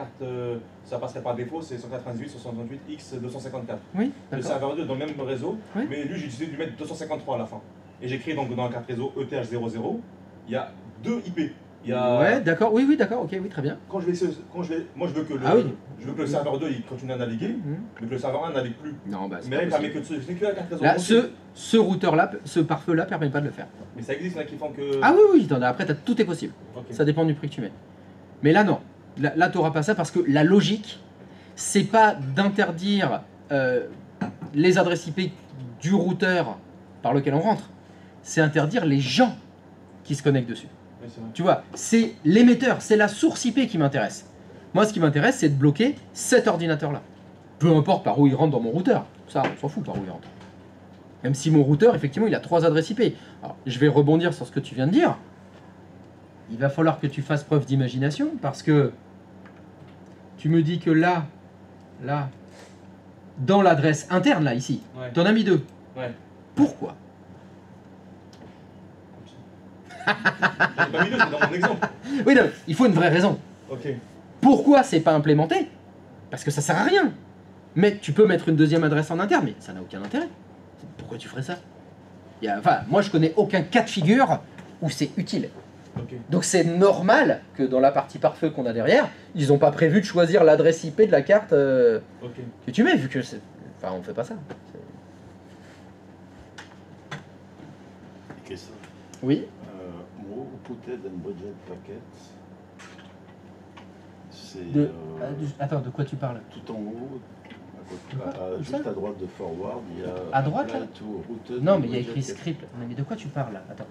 passerelle par défaut, c'est 198.168.x254. Oui, Le d'accord. serveur 2 dans le même réseau, Oui. mais lui, j'ai décidé de lui mettre 253 à la fin. Et j'écris donc dans la carte réseau ETH00, il y a 2 IP. Il y a... Ouais, d'accord. Oui, oui, d'accord. Ok, oui, très bien. Moi, je veux que Ah oui. je veux que le serveur 2 il continue à naviguer, mais que le serveur 1 navigue plus. Non, bah, Mais là, il permet que la carte réseau. là, ce routeur-là, ce pare-feu-là, permet pas de le faire. Mais ça existe, là, qui font que. Ah oui, oui, après, tout est possible. Ok. Ça dépend du prix que tu mets. Mais là, non. Là, tu n'auras pas ça parce que la logique, c'est pas d'interdire les adresses IP du routeur par lequel on rentre. C'est interdire les gens qui se connectent dessus. Oui, c'est vrai. Tu vois, c'est l'émetteur, c'est la source IP qui m'intéresse. Moi, ce qui m'intéresse, c'est de bloquer cet ordinateur-là. Peu importe par où il rentre dans mon routeur. Ça, on s'en fout par où il rentre. Même si mon routeur, effectivement, il a 3 adresses IP. Alors, je vais rebondir sur ce que tu viens de dire. Il va falloir que tu fasses preuve d'imagination parce que tu me dis que là, dans l'adresse interne, là, ici, Ouais. t'en as mis 2. Ouais. Pourquoi? J'en ai pas mis 2, c'est dans mon exemple. Oui, non, il faut une vraie raison. Ok. Pourquoi c'est pas implémenté? Parce que ça sert à rien. Mais tu peux mettre une deuxième adresse en interne, mais ça n'a aucun intérêt. Pourquoi tu ferais ça? Enfin, moi, je connais aucun cas de figure où c'est utile. Ok. Donc c'est normal que dans la partie pare-feu qu'on a derrière, ils n'ont pas prévu de choisir l'adresse IP de la carte Ok. que tu mets, vu que c'est... Enfin, on fait pas ça. Question. Oui. More putted and budget packets. C'est Attends, de quoi tu parles? tout en haut, Où juste ça à droite de forward, il y a À droite, là? apply to routed Non, and mais il y a budget écrit packets. script. Mais de quoi tu parles là? Attends.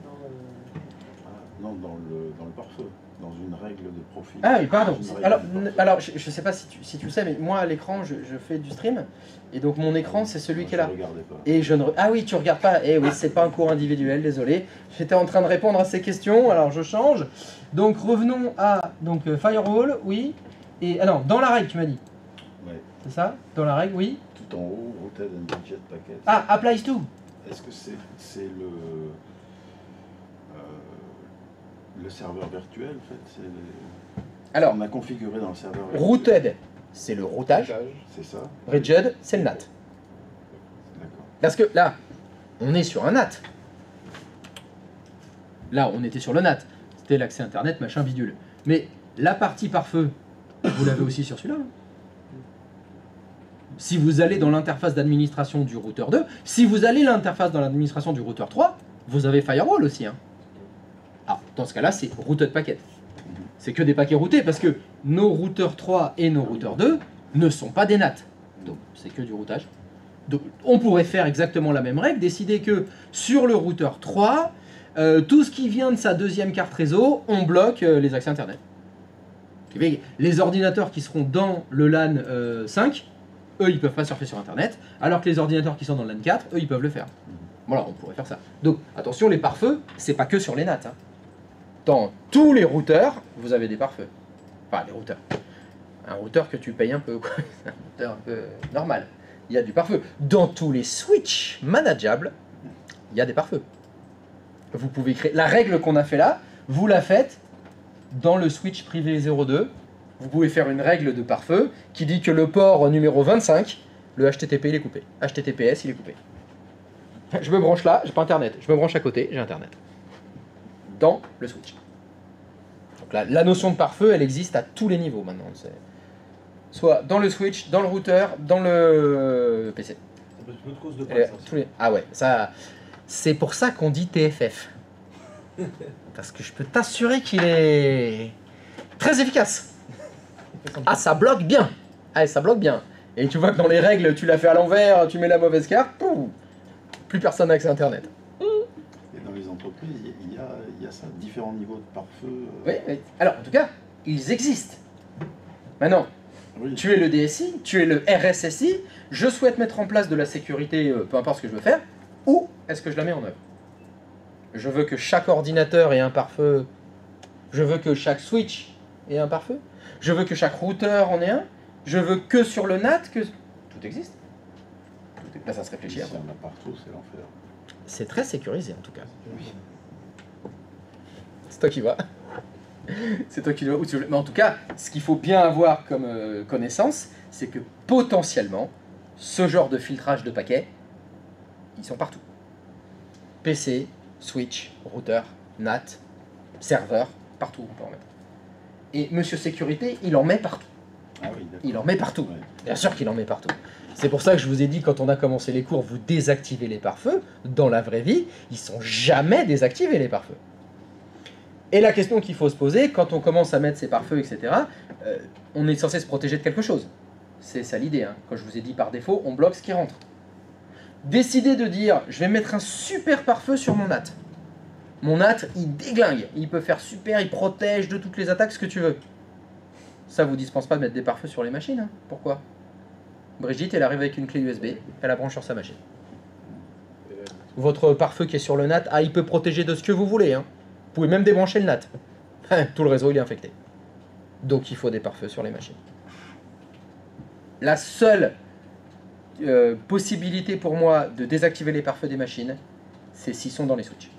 Non, dans le pare-feu, dans une règle de profil. Ah oui, pardon. Dans une règle Alors, de profil. alors je sais pas si tu le sais, mais moi à l'écran, je fais du stream. Et donc mon écran, c'est celui Moi, qui est là. Je regardais pas. Et je ne... Ah oui, tu regardes pas. Eh oui, c'est pas un cours individuel, désolé. J'étais en train de répondre à ces questions, alors je change. Donc revenons à firewall, oui. Et ah non, dans la règle, tu m'as dit. Ouais. C'est ça? Dans la règle, oui. Tout en haut, routed and budget packets. Ah, applies to. Est-ce que c'est le serveur virtuel en fait? Alors, on a configuré dans le serveur virtuel. routed, c'est le routage. C'est ça? Bridged, c'est le NAT. D'accord. Parce que là, on est sur un NAT. Là, on était sur le NAT. C'était l'accès Internet, machin, bidule. Mais la partie pare-feu, vous l'avez aussi sur celui-là. Hein. Si vous allez dans l'interface d'administration du routeur 2, si vous allez l'interface dans l'administration du routeur 3, vous avez firewall aussi. Hein. Alors, dans ce cas-là, c'est routed packet. C'est que des paquets routés parce que nos routeurs 3 et nos routeurs 2 ne sont pas des NAT. Donc, c'est que du routage. Donc, on pourrait faire exactement la même règle, décider que sur le routeur 3, tout ce qui vient de sa deuxième carte réseau, on bloque les accès Internet. Les ordinateurs qui seront dans le LAN 5, eux, ils ne peuvent pas surfer sur Internet, alors que les ordinateurs qui sont dans le LAN 4, eux, ils peuvent le faire. Voilà, on pourrait faire ça. Donc, attention, les pare-feux, c'est pas que sur les NAT. Hein. Dans tous les routeurs, vous avez des pare-feux. Enfin, les routeurs. Un routeur que tu payes un peu, quoi. C'est un routeur un peu normal. Il y a du pare-feu. Dans tous les switches manageables, il y a des pare-feux. Vous pouvez créer... La règle qu'on a fait là, vous la faites dans le switch privé 02. Vous pouvez faire une règle de pare-feu qui dit que le port numéro 25, le HTTP, il est coupé. HTTPS, il est coupé. Je me branche là, j'ai pas Internet. Je me branche à côté, j'ai Internet. Dans le switch. Donc la notion de pare-feu, elle existe à tous les niveaux maintenant. Soit dans le switch, dans le routeur, dans le PC. Ça peut être une autre cause de panne, ça aussi. Ah ouais, ça, c'est pour ça qu'on dit TFF. Parce que je peux t'assurer qu'il est très efficace. Ah, ça bloque bien. Ah, ça bloque bien. Et tu vois que dans les règles, tu l'as fait à l'envers, tu mets la mauvaise carte, pouf, plus personne n'a accès à Internet. Et dans les entreprises, il y a ça, différents niveaux de pare-feu. Oui, oui. Alors, en tout cas, ils existent. Maintenant, Oui. tu es le DSI, tu es le RSSI, je souhaite mettre en place de la sécurité, peu importe ce que je veux faire, où est-ce que je la mets en œuvre? Je veux que chaque ordinateur ait un pare-feu Je veux que chaque switch ait un pare-feu. Je veux que chaque routeur en ait un. Je veux que sur le NAT que... Tout existe. Là, ça se réfléchit Si après. on a partout, c'est l'enfer. C'est très sécurisé en tout cas. C'est toi qui vois. C'est toi qui vois où tu veux. Mais en tout cas, ce qu'il faut bien avoir comme connaissance, c'est que potentiellement, ce genre de filtrage de paquets, ils sont partout. PC, switch, routeur, NAT, serveur, partout on peut en mettre. Et Monsieur Sécurité, il en met partout. Ah oui, d'accord. Il en met partout. Ouais. Bien sûr qu'il en met partout. C'est pour ça que je vous ai dit, quand on a commencé les cours, vous désactivez les pare-feux. Dans la vraie vie, ils sont jamais désactivés, les pare-feux. Et la question qu'il faut se poser, quand on commence à mettre ces pare-feux, etc., on est censé se protéger de quelque chose. C'est ça l'idée. Hein. Quand je vous ai dit par défaut, on bloque ce qui rentre. Décider de dire, je vais mettre un super pare-feu sur mon NAT. Mon NAT, il déglingue. Il peut faire super, il protège de toutes les attaques, ce que tu veux. Ça vous dispense pas de mettre des pare-feux sur les machines. Hein. Pourquoi ? Brigitte, elle arrive avec une clé USB, elle la branche sur sa machine. Votre pare-feu qui est sur le NAT, ah, il peut protéger de ce que vous voulez. Hein. Vous pouvez même débrancher le NAT. Tout le réseau, il est infecté. Donc, il faut des pare-feux sur les machines. La seule possibilité pour moi de désactiver les pare-feux des machines, c'est s'ils sont dans les switches.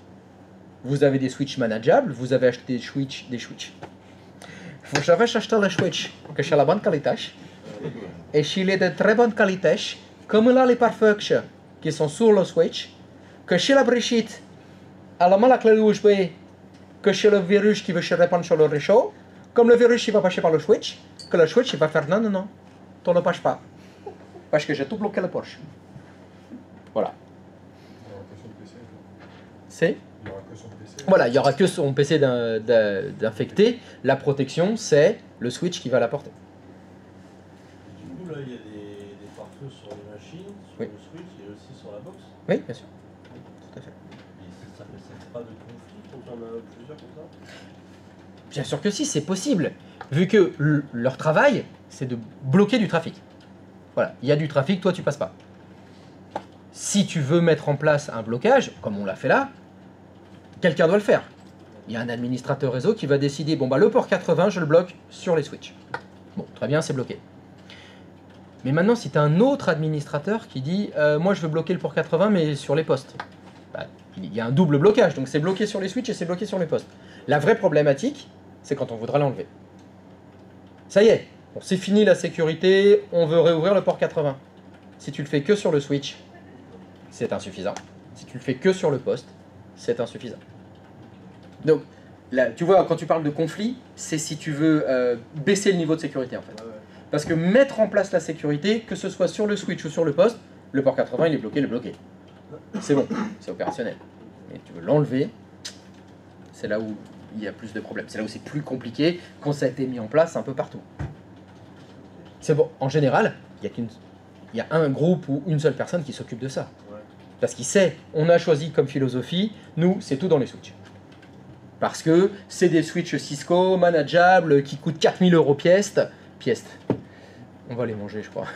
Vous avez des switches manageables, vous avez acheté des switches. Vous avez acheté les switches que c'est la bonne qualité. Et s'il est de très bonne qualité, comme là les pare-feux qui sont sur le switch, que chez la Brigitte, elle a mal la clé USB, que chez le virus qui veut se répandre sur le réseau, comme le virus il va passer par le switch, que le switch il va faire non, non, non, tu ne le passes pas. Parce que j'ai tout bloqué le Porsche. Voilà. Il y aura que sur le PC. C'est Il y aura que sur le PC. Voilà, il n'y aura que son PC d'infecté. La protection, c'est le switch qui va l'apporter. Du coup, là, il y a des pare-feux sur les machines, sur Oui. le switch et aussi sur la box. Oui, bien sûr. Tout à fait. Et ça fait pas de conflit quand on a plusieurs comme ça? Bien sûr que si, c'est possible. Vu que leur travail, c'est de bloquer du trafic. Voilà, il y a du trafic, toi tu passes pas. Si tu veux mettre en place un blocage, comme on l'a fait là, quelqu'un doit le faire. Il y a un administrateur réseau qui va décider, bon bah le port 80, je le bloque sur les switches. Bon, très bien, c'est bloqué. Mais maintenant, si tu as un autre administrateur qui dit, moi je veux bloquer le port 80, mais sur les postes. Bah, il y a un double blocage, donc c'est bloqué sur les switches et c'est bloqué sur les postes. La vraie problématique, c'est quand on voudra l'enlever. Ça y est, bon, c'est fini la sécurité, on veut réouvrir le port 80. Si tu le fais que sur le switch, c'est insuffisant. Si tu le fais que sur le poste, c'est insuffisant. Donc, là, tu vois, quand tu parles de conflit, c'est si tu veux baisser le niveau de sécurité en fait. Parce que mettre en place la sécurité, que ce soit sur le switch ou sur le poste, le port 80 il est bloqué. C'est bon, c'est opérationnel. Mais tu veux l'enlever, c'est là où il y a plus de problèmes. C'est là où c'est plus compliqué quand ça a été mis en place un peu partout. C'est bon, en général, il y a un groupe ou une seule personne qui s'occupe de ça. Parce qu'il sait, on a choisi comme philosophie, nous, c'est tout dans les switches. Parce que c'est des switches Cisco, manageables, qui coûtent 4000 € pièce. On va les manger, je crois.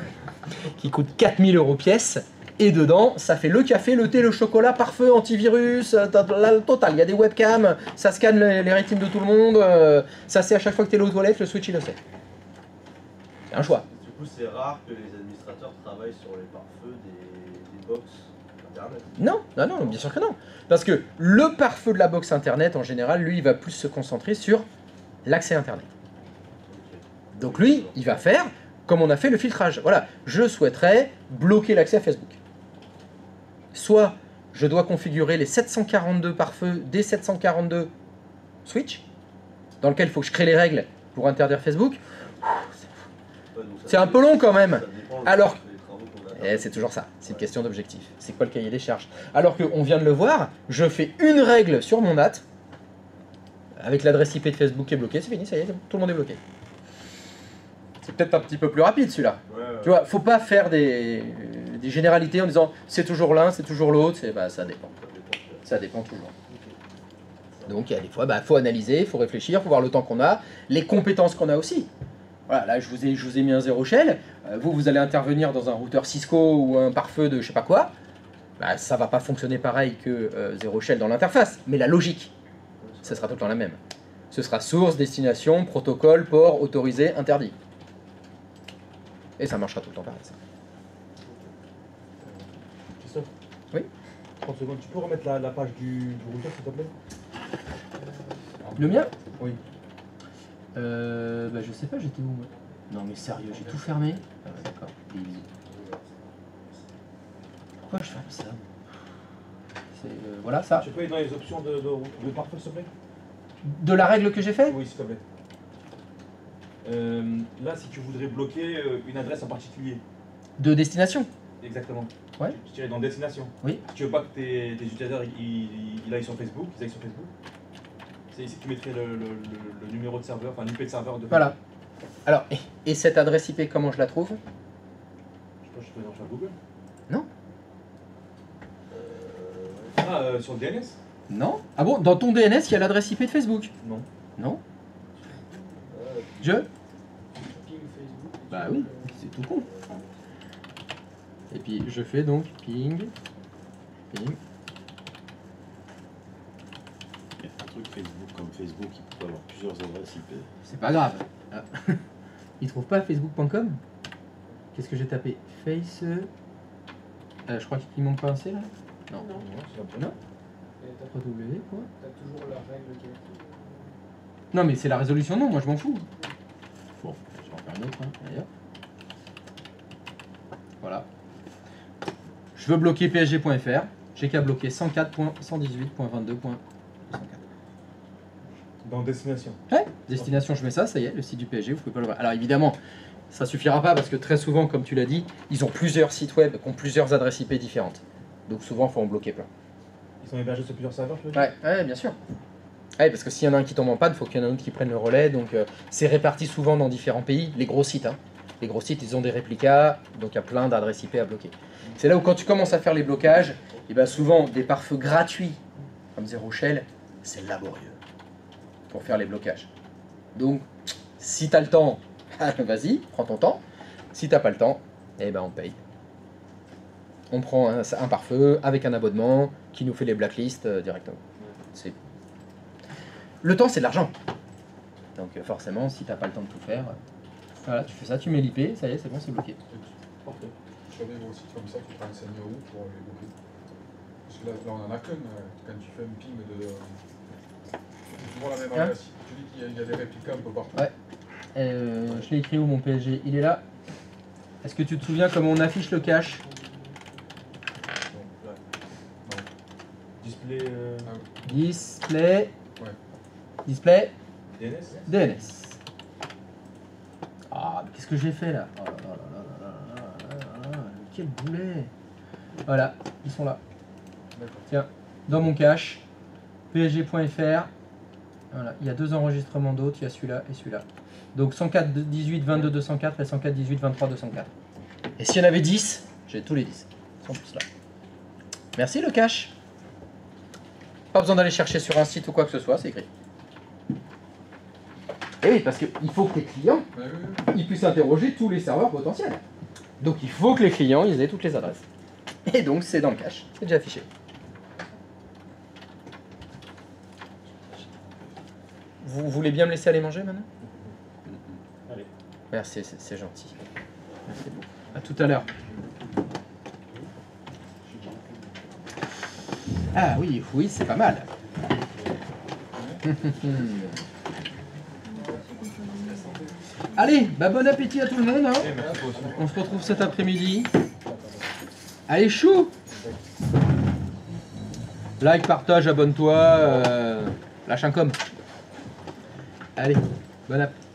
Qui coûtent 4000 € pièce. Et dedans, ça fait le café, le thé, le chocolat, pare-feu, antivirus, la totale. Il y a des webcams, ça scanne les rétines de tout le monde. Ça sait à chaque fois que tu es aux toilettes, le switch il le sait. C'est un choix. Du coup, c'est rare que les administrateurs travaillent sur les pare-feux des box internet. Non, bien sûr que non. Parce que le pare-feu de la box internet, en général, lui, il va plus se concentrer sur l'accès internet. Donc lui, il va faire comme on a fait le filtrage. Voilà, je souhaiterais bloquer l'accès à Facebook. Soit je dois configurer les 742 pare-feux des 742 switch, dans lequel il faut que je crée les règles pour interdire Facebook. C'est un peu long quand même. Alors, c'est toujours ça, c'est une question d'objectif. C'est quoi le cahier des charges? Alors qu'on vient de le voir, je fais une règle sur mon NAT, avec l'adresse IP de Facebook qui est bloquée, c'est fini, ça y est, tout le monde est bloqué. C'est peut-être un petit peu plus rapide celui-là. Tu vois, faut pas faire des généralités en disant c'est toujours l'un, c'est toujours l'autre, bah, ça dépend. Ça dépend toujours. Donc il y a des fois, faut analyser, il faut réfléchir, il faut voir le temps qu'on a, les compétences qu'on a aussi. Voilà, là je vous ai mis un zéro shell, vous allez intervenir dans un routeur Cisco ou un pare-feu de je sais pas quoi, bah, ça va pas fonctionner pareil que zéro shell dans l'interface, mais la logique, ça sera tout le temps la même. Ce sera source, destination, protocole, port, autorisé, interdit. Et ça marchera tout le temps pareil. Ça. Christophe. Oui. 30 secondes, tu peux remettre la page du routeur s'il te plaît? Le mien? Oui. Bah je sais pas, j'étais où moi? Non mais sérieux, j'ai tout fermé. Ah ouais, d'accord. Pourquoi je ferme ça? C'est voilà ça. Tu peux aller dans les options de pare-feu s'il te plaît? De la règle que j'ai fait? Oui, s'il te plaît. Là, si tu voudrais bloquer une adresse en particulier. De destination? Exactement. Ouais. Tu irais dans destination. Oui. Si tu veux pas que tes utilisateurs ils aillent sur Facebook, c'est ici que tu mettrais le numéro de serveur, enfin l'IP de serveur de. Voilà. Alors, et cette adresse IP, comment je la trouve? Je sais pas, je te mélange à Google. Non. Sur le DNS? Non. Ah bon, dans ton DNS, il y a l'adresse IP de Facebook? Non. Non. Je? Bah oui, c'est tout con. Et puis je fais donc ping. Il y a un truc Facebook comme Facebook qui peut avoir plusieurs adresses IP. C'est pas grave. Ah. Il trouve pas facebook.com? Qu'est-ce que j'ai tapé? Face. Je crois qu'il manque pas un C là? Non. Non. T'as W quoi? toujours la règle qui est écrite. Non mais c'est la résolution, non, moi je m'en fous. Bon, je vais en faire une autre, hein, d'ailleurs. Voilà. Je veux bloquer psg.fr, j'ai qu'à bloquer 104.118.22.104. Dans destination. Ouais, destination, je mets ça, ça y est, le site du PSG, vous pouvez pas le voir. Alors évidemment, ça suffira pas parce que très souvent, comme tu l'as dit, ils ont plusieurs sites web qui ont plusieurs adresses IP différentes. Donc souvent, il faut en bloquer plein. Ils sont hébergés sur plusieurs serveurs, tu veux dire? Ouais, bien sûr. Ouais, parce que s'il y en a un qui tombe en panne, il faut qu'il y en ait un autre qui prenne le relais. Donc c'est réparti souvent dans différents pays, les gros sites. Hein. Les gros sites, ils ont des réplicas, donc il y a plein d'adresses IP à bloquer. C'est là où quand tu commences à faire les blocages, et ben souvent des pare-feux gratuits, comme Zero Shell, c'est laborieux pour faire les blocages. Donc, si tu as le temps, vas-y, prends ton temps. Si tu n'as pas le temps, eh ben on paye. On prend un pare-feu avec un abonnement qui nous fait les blacklists directement. Le temps, c'est de l'argent. Donc forcément, si tu n'as pas le temps de tout faire, voilà, tu fais ça, tu mets l'IP, ça y est, c'est bon, c'est bloqué. Parfait. Je savais vos sites comme ça, tu te renseignes où pour les bloquer. Parce que là on en a qu'un, quand tu fais un ping de... C'est toujours la même adresse. Tu dis qu'il y a des réplicas un peu partout. Ouais. Je l'ai écrit où mon PSG? Il est là. Est-ce que tu te souviens comment on affiche le cache? Display. Display. Ouais. Display. DNS. DNS. Ah, mais qu'est-ce que j'ai fait là? Oh là là, quel boulet! Voilà, ils sont là. Tiens, dans mon cache, psg.fr. Voilà, il y a deux enregistrements d'autres, il y a celui-là et celui-là. Donc 104 18 22 204 et 104 18 23 204. Et s'il y en avait 10, j'ai tous les 10. Ils sont tous là. Merci le cache. Pas besoin d'aller chercher sur un site ou quoi que ce soit, c'est écrit. Et oui, parce qu'il faut que les clients ils puissent interroger tous les serveurs potentiels. Donc il faut que les clients ils aient toutes les adresses. Et donc c'est dans le cache, c'est déjà affiché. Vous voulez bien me laisser aller manger maintenant? Allez. Merci, c'est gentil. Merci beaucoup. À tout à l'heure. Ah oui, oui, c'est pas mal. Allez, bah bon appétit à tout le monde. Hein. On se retrouve cet après-midi. Allez, chou! Like, partage, abonne-toi, lâche un com. Allez, bon appétit.